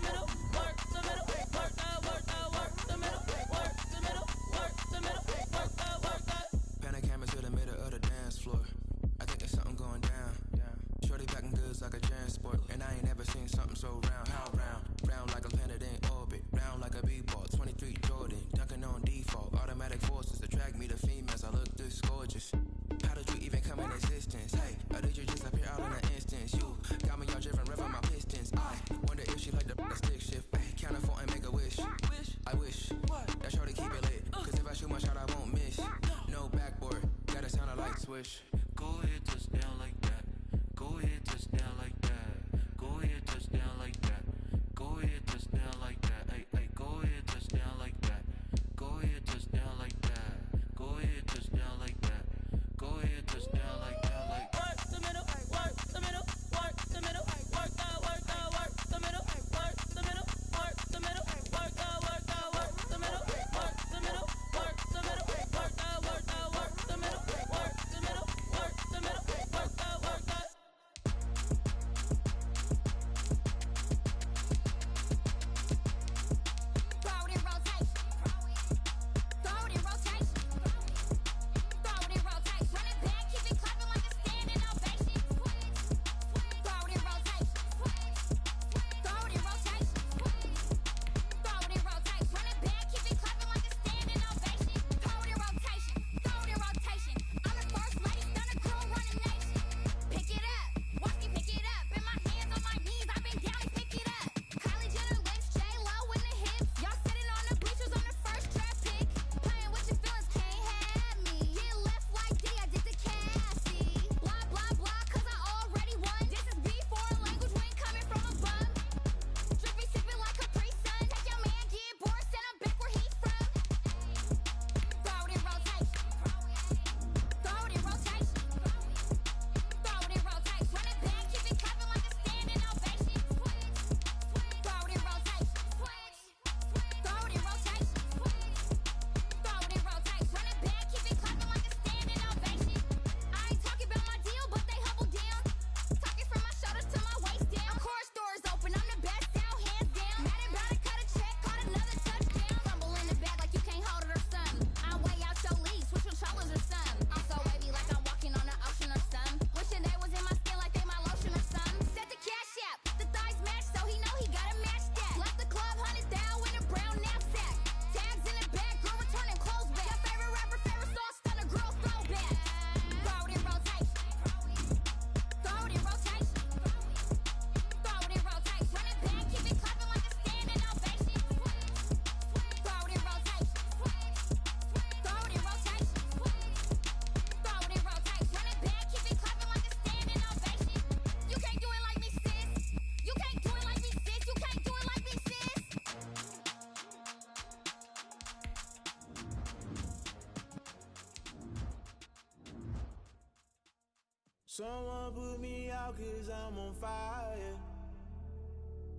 Someone put me out 'cause I'm on fire.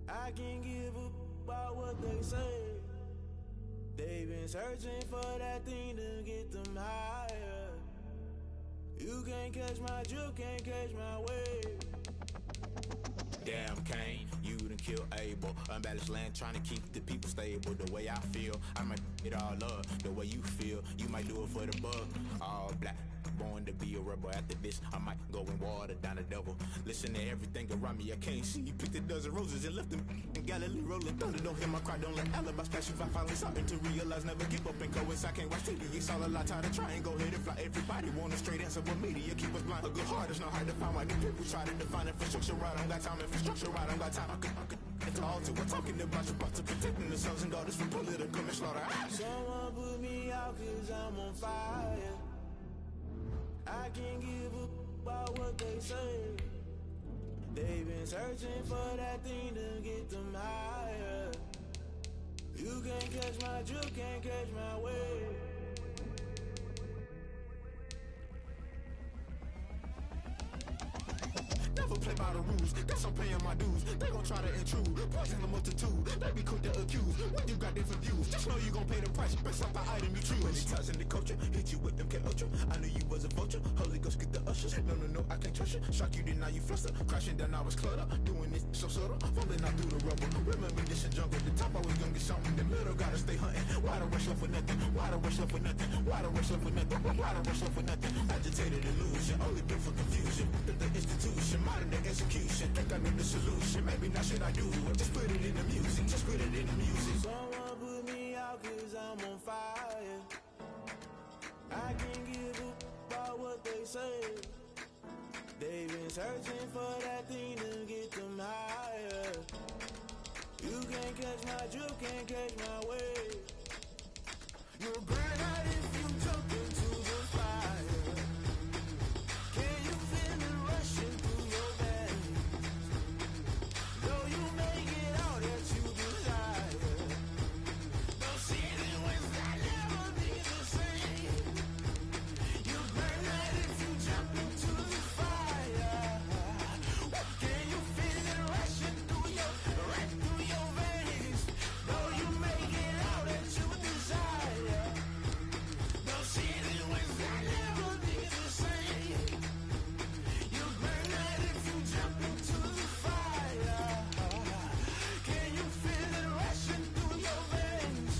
I can't give a about what they say. They've been searching for that thing to get them higher. You can't catch my drift, can't catch my wave. Damn, Kane, you done killed Abel. Unbalanced land, trying to keep the people stable. The way I feel, I might it all up. The way you feel, you might do it for the buck. All black, born to be a rebel. After this, I might go and water down the devil. Listen to everything around me, I can't see. Picked a dozen roses and left them in Galilee rolling thunder. Don't hear my cry, don't let alibis pass you. I finally starting to realize, never give up and coincide. Can't watch TV, it's all a lot. Tired of trying, go ahead and fly. Everybody want a straight answer, but media keep us blind. A good heart is not hard to find. Why these people try to define infrastructure right? I don't got time, infrastructure right, I don't got time. I could get to altar. We're talking about your about to protecting the sons and daughters from political slaughter. Someone put me out 'cause I'm on fire. I can't give a about what they say. They've been searching for that thing to get them higher. You can't catch my drift, can't catch my wave. Never play by the rules, guess I'm paying my dues. They gon' try to intrude, poison the multitude. They be quick to accuse, when you got different views. Just know you gon' pay the price, based off the item you choose. Many times in the culture, hit you with them K-Ultra. I knew you was a vulture, Holy Ghost get the ushers. No, I can't trust you. Shock you, then now you fluster. Crashing down, I was cluttered. Doing this so subtle, falling out through the rubble. Remember this in jungle, the top always gonna get something. The middle gotta stay hunting. Why the rush up for nothing? Why the rush up for nothing? Why the rush up for nothing? Why the rush up for nothing? Agitated illusion, only built for confusion. The institution, modern day execution. Think I know the solution. Maybe not should I do it? Just put it in the music. Just put it in the music. Someone put me out 'cause I'm on fire. I can't give a about what they say. They've been searching for that thing to get them higher. You can't catch my drift, can't catch my wave. You'll burn out if you jump into the fire. Can you feel it rushing through your veins? Though you make it all that you desire. No city was that never be the same. You burn out if you jump into the fire. Can you feel it rushing through your veins? Though you make it all that you desire. No city was that never be the same. You burn out if you jump into the fire. Can you feel it rushing through your veins?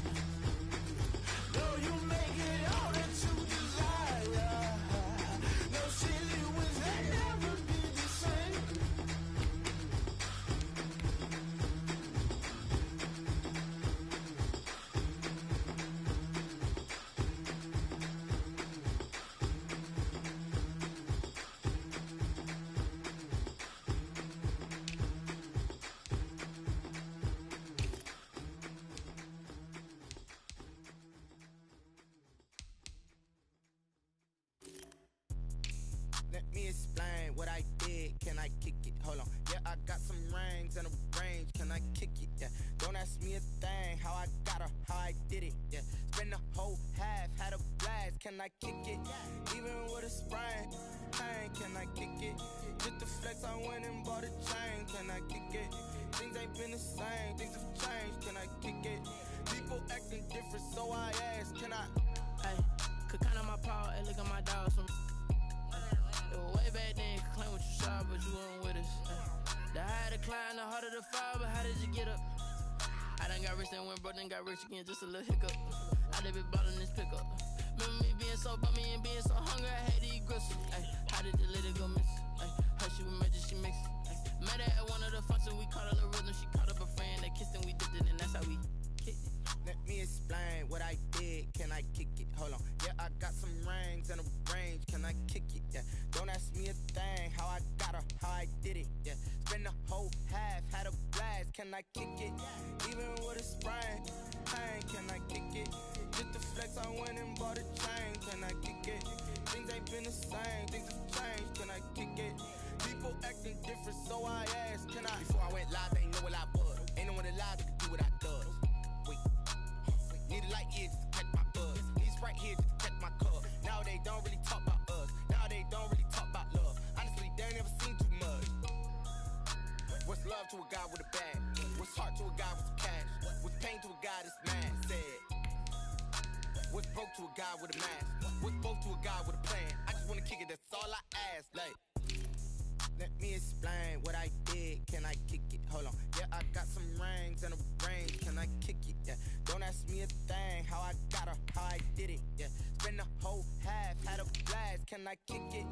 Though you make it all that you desire. No city was that never be the same. Let me explain what I did. Can I kick it? Hold on. Yeah, I got some rings and a range. Can I kick it? Yeah. Don't ask me a thing. How I got her, how I did it. Yeah. Spend the whole half, had a blast. Can I kick it? Even with a sprain. Hey, can I kick it? Just the flex, I went and bought a chain. Can I kick it? Things ain't been the same. Things have changed. Can I kick it? People acting different, so I ask. Can I? Hey, could count on my power and look at my dogs from. It was way back then, could claim what you saw, but you weren't with us. The higher the climb, the harder the fall, but how did you get up? I done got rich and went broke, then got rich again, just a little hiccup. I done been ballin' this pickup. Remember me being so bummy and being so hungry, I had to eat gristle. Ay, how did the lady go miss? Ay, her she was magic, she mixed. Met her at one of the functions, we caught her the rhythm, she caught up a friend, they kissed and we dipped it, and that's how we kicked it. Let me explain what I did. Can I kick it? Hold on. Yeah, I got some rings and a range. Can I kick it? Yeah. Don't ask me a thing. How I got her, how I did it. Yeah. Spend the whole half, had a blast. Can I kick it? Even with a sprain. Hey, can I kick it? Just the flex, I went and bought a chain. Can I kick it? Things ain't been the same. Things have changed. Can I kick it? People acting different, so I asked. Can I? Before I went live, they ain't know what I was. Ain't no one alive that could do what I does. Need a light here just to catch my buzz. Need Sprite here just to catch my cup. Now they don't really talk about us. Now they don't really talk about love. Honestly, guy with a mask. What's both to a guy with a plan? I just wanna kick it, that's all I ask. Like, let me explain what I did. Can I kick it? Hold on. Yeah, I got some rings and a range. Can I kick it? Yeah. Don't ask me a thing. How I got her, how I did it. Yeah. Spend the whole half, had a blast. Can I kick it?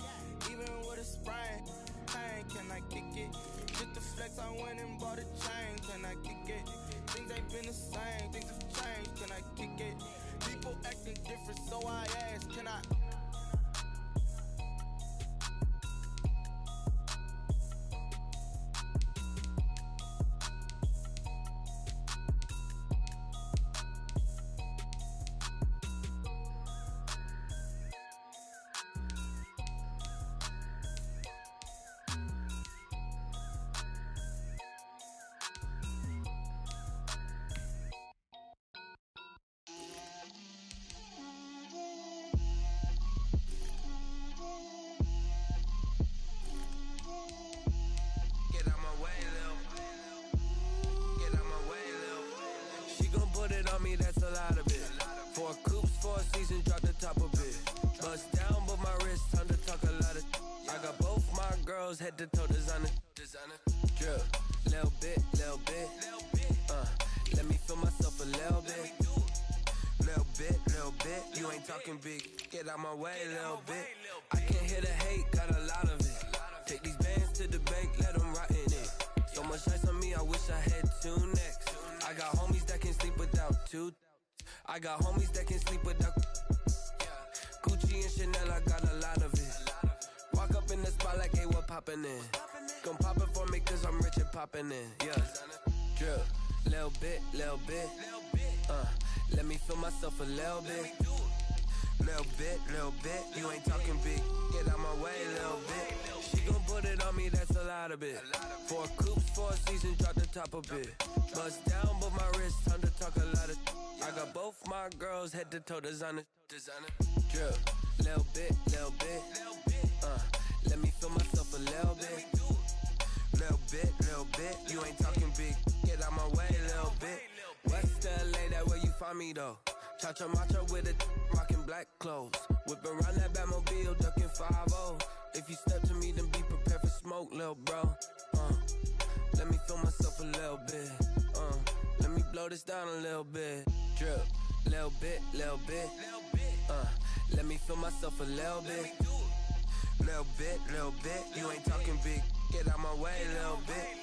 Even with a sprain. Pain, can I kick it? Just the flex, I went and bought a chain. Can I kick it? Things ain't been the same. Things have changed. Can I kick it? People acting different, so I ask. Can I? That's a lot of it. 4 coops, 4 seasons, drop the top of it. Bust down, but my wrist, time to talk a lot of. I got both my girls head to toe designer. Drip, little bit. Let me feel myself a little bit. Little bit. You ain't talking big. Get out my way, little bit. I can't hear the hate, got a lot of it. Take these bands to the bank, let them rot in it. So much ice on me, I wish I had 2 necks. I got homies that can sleep without 2. I got homies that can sleep without Gucci and Chanel, I got a lot of it. Walk up in the spot like, hey, what poppin' in? Come pop it for me, cause I'm rich and poppin' in, yeah. Drip, little bit. Let me feel myself a little bit. Little bit. You ain't talking big. Get out my way, little bit. She gon' put it on me, that's a lot of it. 4 coops, 4 seasons, drop the top of it. Bust down, but my wrist, time to talk a lot of. I got both my girls head to toe designer. Drip, little bit. Let me feel myself a little bit. Little bit. You ain't talking big. Get out my way, little bit. West LA, that where you find me though. Cha-cha matcha with it, rockin' black clothes. Whippin' around that Batmobile, duckin' 5-0. If you step to me, then be prepared for smoke, lil' bro. Let me feel myself a little bit. Let me blow this down a little bit. Drip, little bit. Let me feel myself a little bit. Little bit. You ain't talking big. Get out my way, little bit.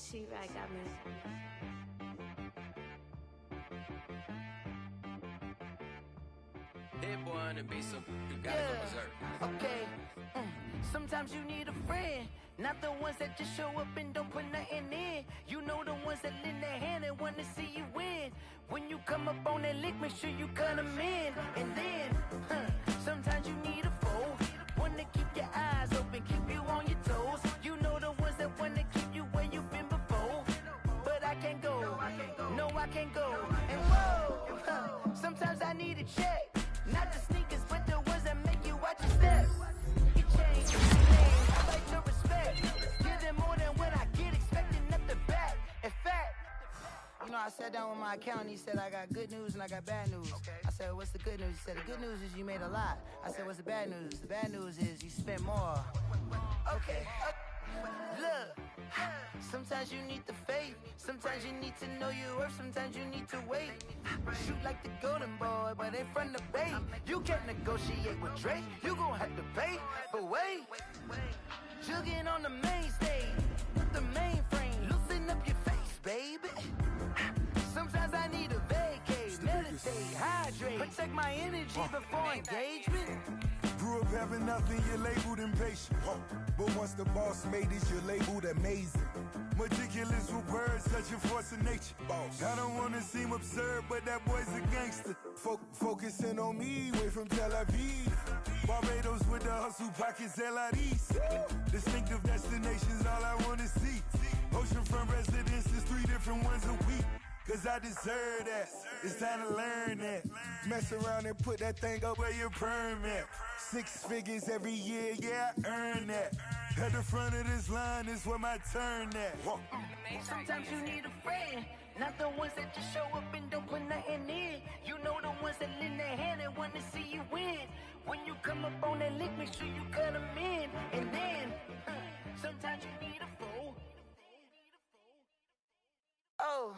She-Rag got me. That boy on the beat, so you gotta go berserk. Okay. Sometimes you need a friend, not the ones that just show up and don't put nothing in. You know the ones that lend their hand and want to see you win. When you come up on that lick, make sure you cut them in. And then, sometimes you need a foe, one to keep your eyes open, keep you on your toes. You know the ones that want to keep you where you've been before. But I can't go, no I can't go. And whoa, sometimes I need a check. Not the sneakers, but the ones that make you watch your steps. You change, I like your respect. Give them more than what I get, expecting nothing back. In fact, you know, I sat down with my accountant, he said I got good news and I got bad news. I said, what's the good news? He said, the good news is you made a lot. I said, what's the bad news? The bad news is you spent more. Okay, look, sometimes you need the faith, sometimes you need to know your worth, sometimes you need to wait. Shoot like the golden boy, but in front of bait. You can't negotiate with Drake, you gon' have to pay. But wait, jugging on the main stage, with the mainframe, loosen up your face, baby. Sometimes I need a vacate, meditate, hydrate, protect my energy before engagement. Grew up having nothing, you're labeled impatient. But once the boss made it, you're labeled amazing. Meticulous with words, such a force of nature. I don't wanna seem absurd, but that boy's a gangster. Focusing on me, way from Tel Aviv. Barbados with the hustle pockets, LIDs. Distinctive destinations, all I wanna see. Oceanfront residences, 3 different ones a week. Cause I deserve that, it's time to learn that. Mess around and put that thing up where your permit. 6 figures every year, yeah, I earn that. At the front of this line is where my turn at. Sometimes you need a friend, not the ones that just show up and don't put nothing in. You know the ones that lend their hand and want to see you win. When you come up on that lick, make sure you cut them in. And then, sometimes you need a foe. Oh.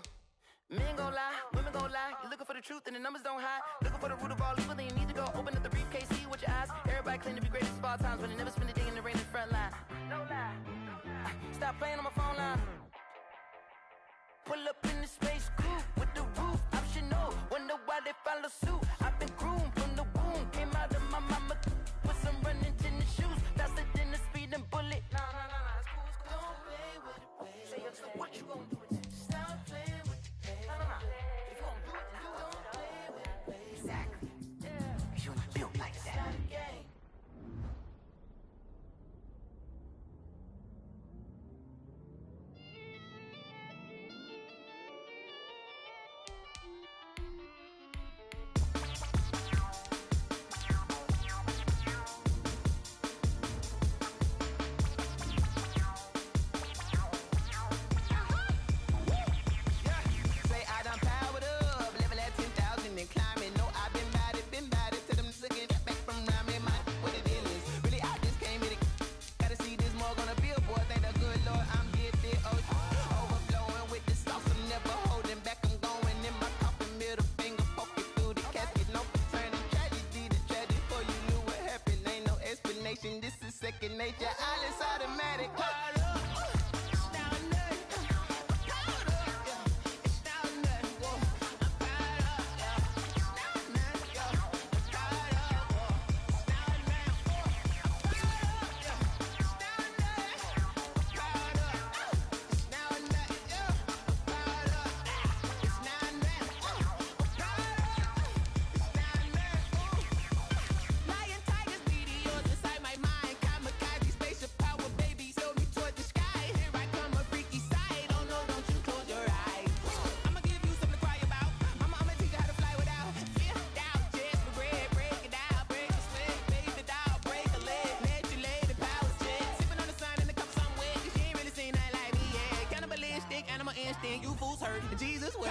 Men gon' lie, women gon' lie. You're looking for the truth and the numbers don't hide. Looking for the root of all evil, then you need to go open up the briefcase, see with your eyes. Everybody claim to be greatest of all times, but they never spend a day in the rain in the front line. No lie. Stop playing on my phone line. Pull up in the space coupe with the roof optional. Wonder why they follow suit. I've been groomed from the womb. Came out of my mama with some running tennis shoes. Faster than the speeding bullet. Nah, it's cool, it's cool. Don't play with it, baby. Say so what you gon' do with it? Stop playing with it. If you gon' do it, then don't play with it, baby. Exactly. Yeah. You ain't built like that. This is second nature, all is automatic. Instinct, you fools hurt. Jesus, well.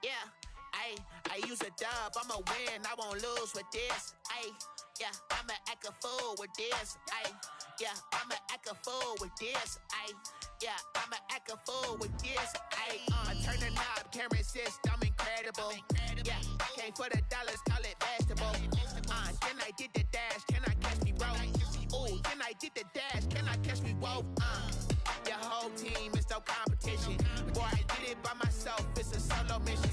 Yeah, I use a dub, I'ma win, I won't lose with this. Yeah, I'ma act a fool with this. Yeah, I'ma act a fool with this. Yeah, I'ma act a fool with this. I turn the knob, camera assist, I'm incredible. Yeah, came for the dollars, call it vegetable. Then I did the dash, can I catch me, bro? Ooh, then I did the dash, can I catch me, whoa? Your whole team is no competition. Boy, I did it by myself, it's a solo mission.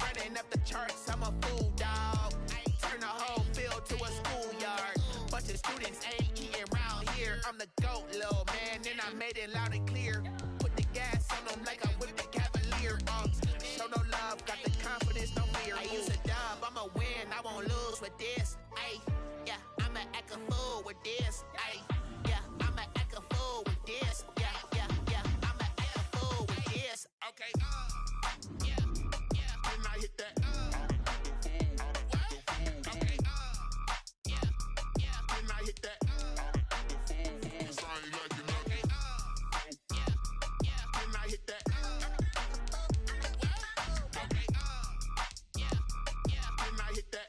Running up the charts, I'm a fool, dog. Turn the whole field to a schoolyard. Bunch of students ain't eating round here. I'm the GOAT, little man, and I made it loud and clear. Put the gas on them like I whipped the Cavalier. Show no love, got the confidence, no fear. I use a dub, I'ma win, I won't lose with this. Yeah, I'ma act a fool with this. Yeah, I'ma act a fool with this. Yeah, I'ma act a fool with this. Okay, yeah, and I hit that. Okay, yeah, and I hit that. And I hit that. Okay, and I hit that.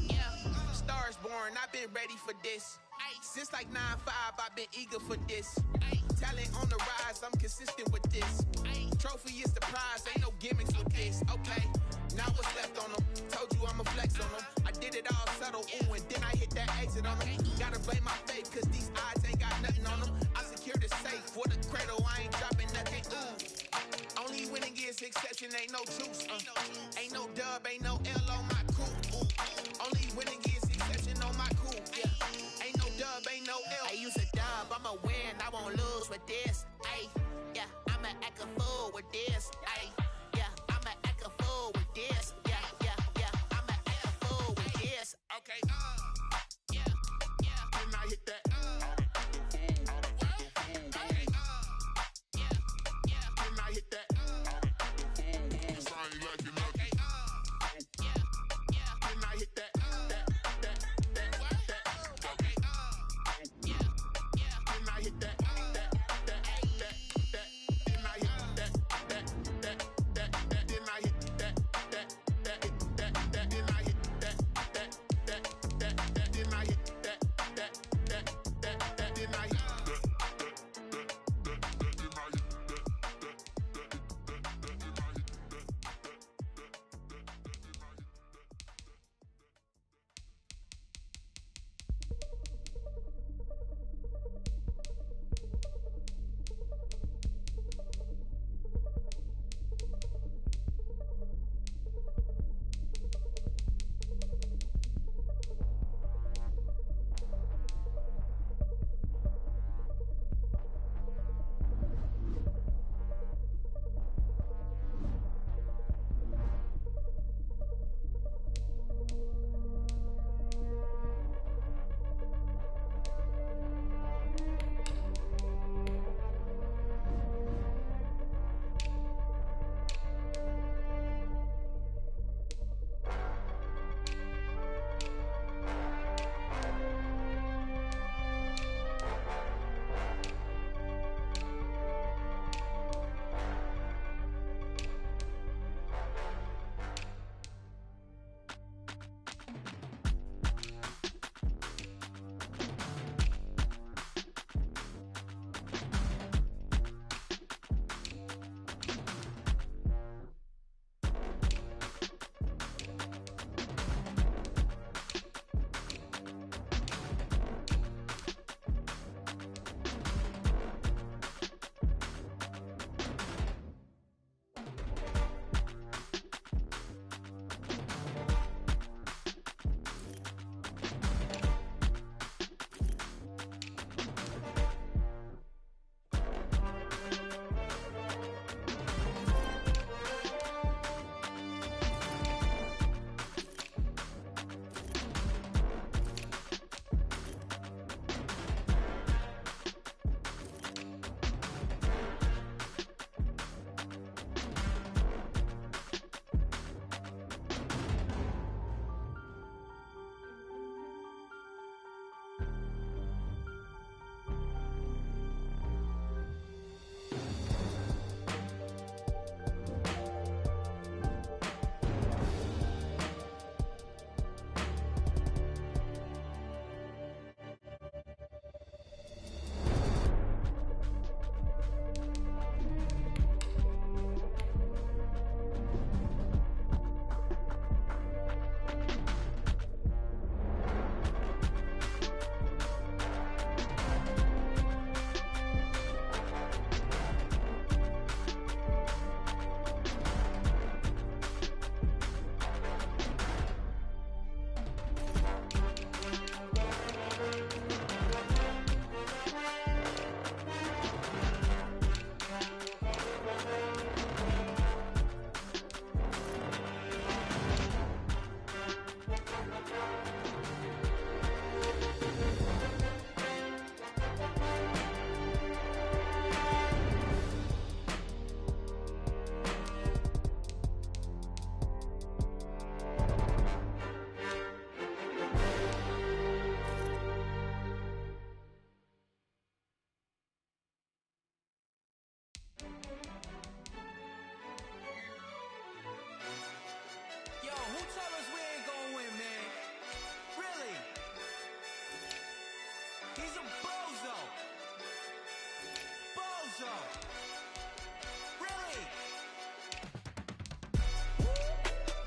Yeah, stars born, I've been ready for this. Since like 9-5, I've been eager for this. Talent on the rise, I'm consistent with this. Trophy is the prize, ain't no gimmicks with this. Okay, now what's left on them? Told you I'ma flex on them. I did it all subtle, ooh, and then I hit that exit on them. Gotta blame my faith, cause these odds ain't got nothing on them. I secured the safe for the cradle, I ain't dropping nothing, ooh. Only winning is exception, ain't no juice. Ain't no dub, ain't no L on my crew. Only winning is exception on my crew. Yeah, ain't no dub, ain't no L. I use a dub, I'ma win, I won't lose with this. Yeah, I'ma act a fool with this. Yeah, I'ma act a fool with this. Yeah, I'ma act a fool with this. Okay, yeah, and I hit that. Okay, yeah, and I hit that. And I hit that. Okay, yeah, and I hit that. And I hit that.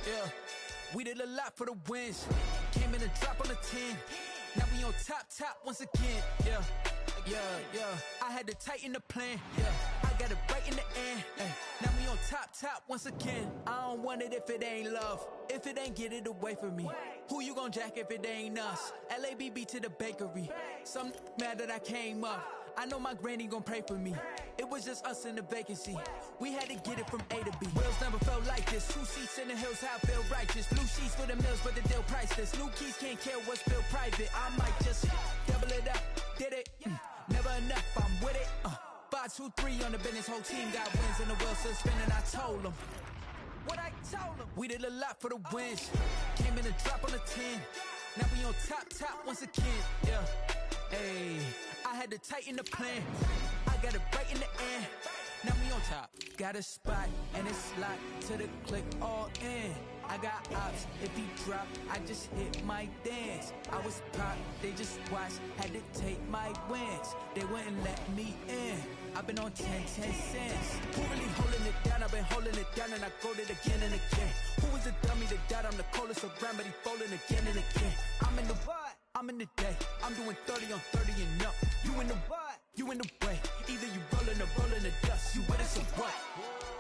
Yeah, we did a lot for the wins. Came in a drop on the 10. Now we on top once again. Yeah. I had to tighten the plan. Yeah, I got it right in the end. Ay. Now we on top once again. I don't want it if it ain't love. If it ain't, get it away from me. Who you gon' jack if it ain't us? LABB to the bakery. Some mad that I came up. I know my granny gon' pray for me. It was just us in the vacancy. We had to get it from A to B. Wheels never felt like this. 2 seats in the hills, how I feel righteous. Blue sheets for the mills, but the deal priceless. New keys can't care what's built private. I might just double it up. Did it? Never enough, I'm with it. 5, 2, 3 on the business. Whole team got wins and the wheels still spinning. I told them what I told them. We did a lot for the wins. Came in a drop on the 10. Now we on top once again. Yeah. Hey, I had to tighten the plan. I got it right in the end. Now we on top. Got a spot and it's locked to the click all in. I got ops, if he drop, I just hit my dance. I was pop, they just watched, had to take my wins. They wouldn't let me in. I've been on 10 cents. Who really holding it down? I've been holding it down and I go it again and again. Who was the dummy that died? I'm the coldest around, but he folding again and again. I'm in the what? I'm in the day. I'm doing 30 on 30 and up. You in the what? You in the way. Either you rolling or rolling the dust. You with us or what?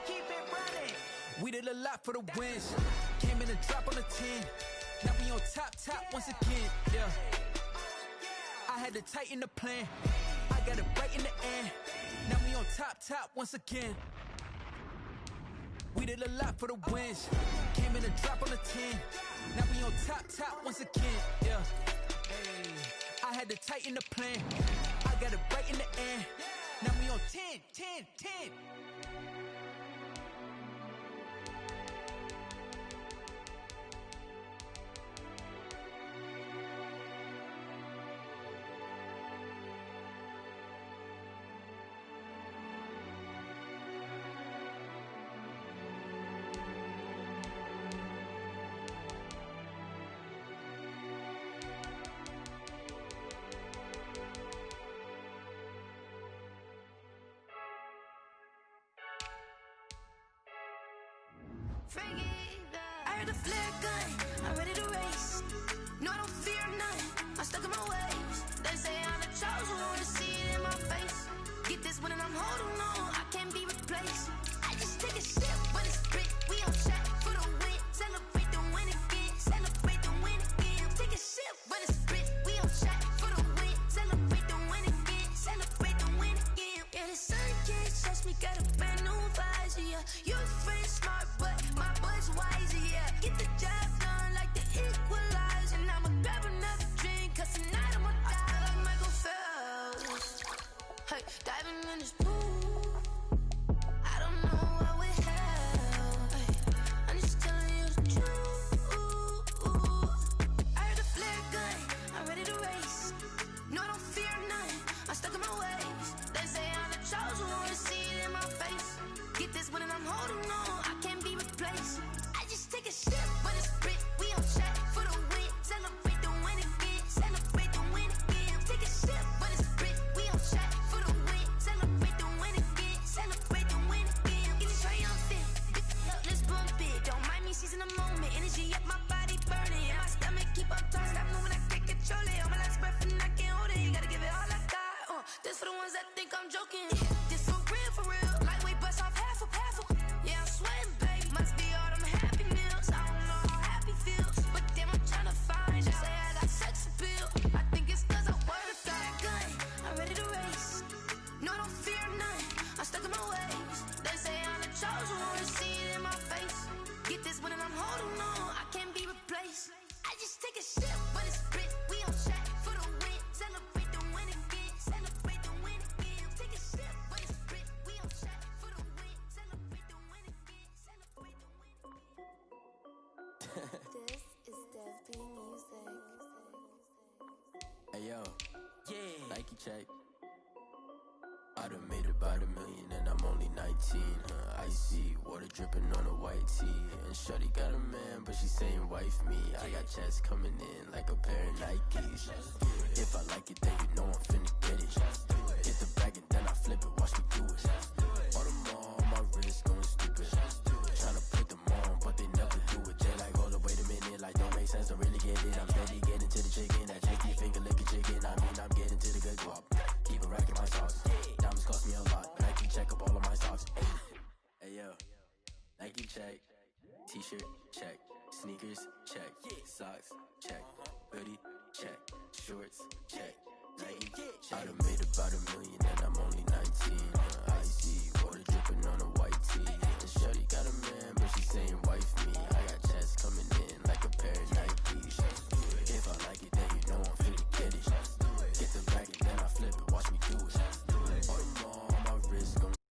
Keep it running. We did a lot for the wins. Came in a drop on the 10. Now we on top once again. Yeah. I had to tighten the plan. I got it right in the end. Now we on top once again. We did a lot for the wins. Came in a drop on the 10. Now we on top once again. Yeah. Hey, I had to tighten the plan. I got it right in the end. Now we on 10. I heard a flare gun, I'm ready to race. No, I don't fear none, I'm stuck in my ways. They say I'm the chosen one, see it in my face. Get this one and I'm holding on, I can't be replaced. I just take a sip, but it's brick, we on shot for the win. Celebrate the win again, celebrate the win again. Take a sip, but it's brick, we on shot for the win. Celebrate the win again, celebrate the win again. Yeah, the sun can't touch me, got a brand new visor, yeah. Your friend smart, but my boy's wiser, yeah. Get the job done like the equalizer. And I'ma grab another drink, cause tonight I'ma die like Michael Phelps. Hey, diving in this pool, I don't know what we have. Hey, I'm just telling you the truth. I heard a flare gun, I'm ready to race. No, I don't fear none, I'm stuck in my ways. They say I'm the chosen one, see it in my face. Get this one and I'm holding on, I can't be replaced. I just take a sip, but it's brick, we on shot for the win. Celebrate the win again, celebrate the win again. Take a sip, but it's brick, we on shot for the win. Celebrate the win again, celebrate the win again. Get it triumphant, let's bump it. Don't mind me seizing the moment, energy up my body burning. And my stomach keep up tossed, stop moving, I can't control it. On my last breath and I can't hold it, you gotta give it all I got. This for the ones that think I'm joking. This for real, lightweight bust off half a. Yeah, I'm sweating, babe, must be all them happy meals. I don't know how happy feels, but damn, I'm tryna find you. Say I got sex appeal, I think it's cause I wear the fire gun. I'm ready to race, no, I don't fear none, I'm stuck in my ways. They say I'm the chosen one, see it in my face. Get this one and I'm holding on, I can't be replaced. I just take a sip, but it's brick, we on shot for the win. Celebrate the win again, celebrate the win again. Take a sip, but it's brick, we on shot for the win. Celebrate the win again, celebrate the win again. This is Dev Music. Hey yo, yeah, Nike check. I done made about $1 million and I'm only 19. Icy water dripping on a white tee. And shorty got a man, but she saying wife me. I got checks coming in like a pair of Nikes. If I like it, then you know I'm finna get it. Hit the bag and then I flip it, watch me do it. All them on my wrist going stupid. Tryna put them on, but they never do it. They like make sense, don't really get it. I'm steady getting to the chicken. That chicky finger licking chicken. I mean, I'm getting to the good guap. Keep a rack in my socks. Diamonds cost me a lot, but Nike check up all of my socks. Hey yo, Nike check. T-shirt check. Sneakers check. Socks check. Hoodie check. Shorts check. Nike check. I done made about $1 million and I'm only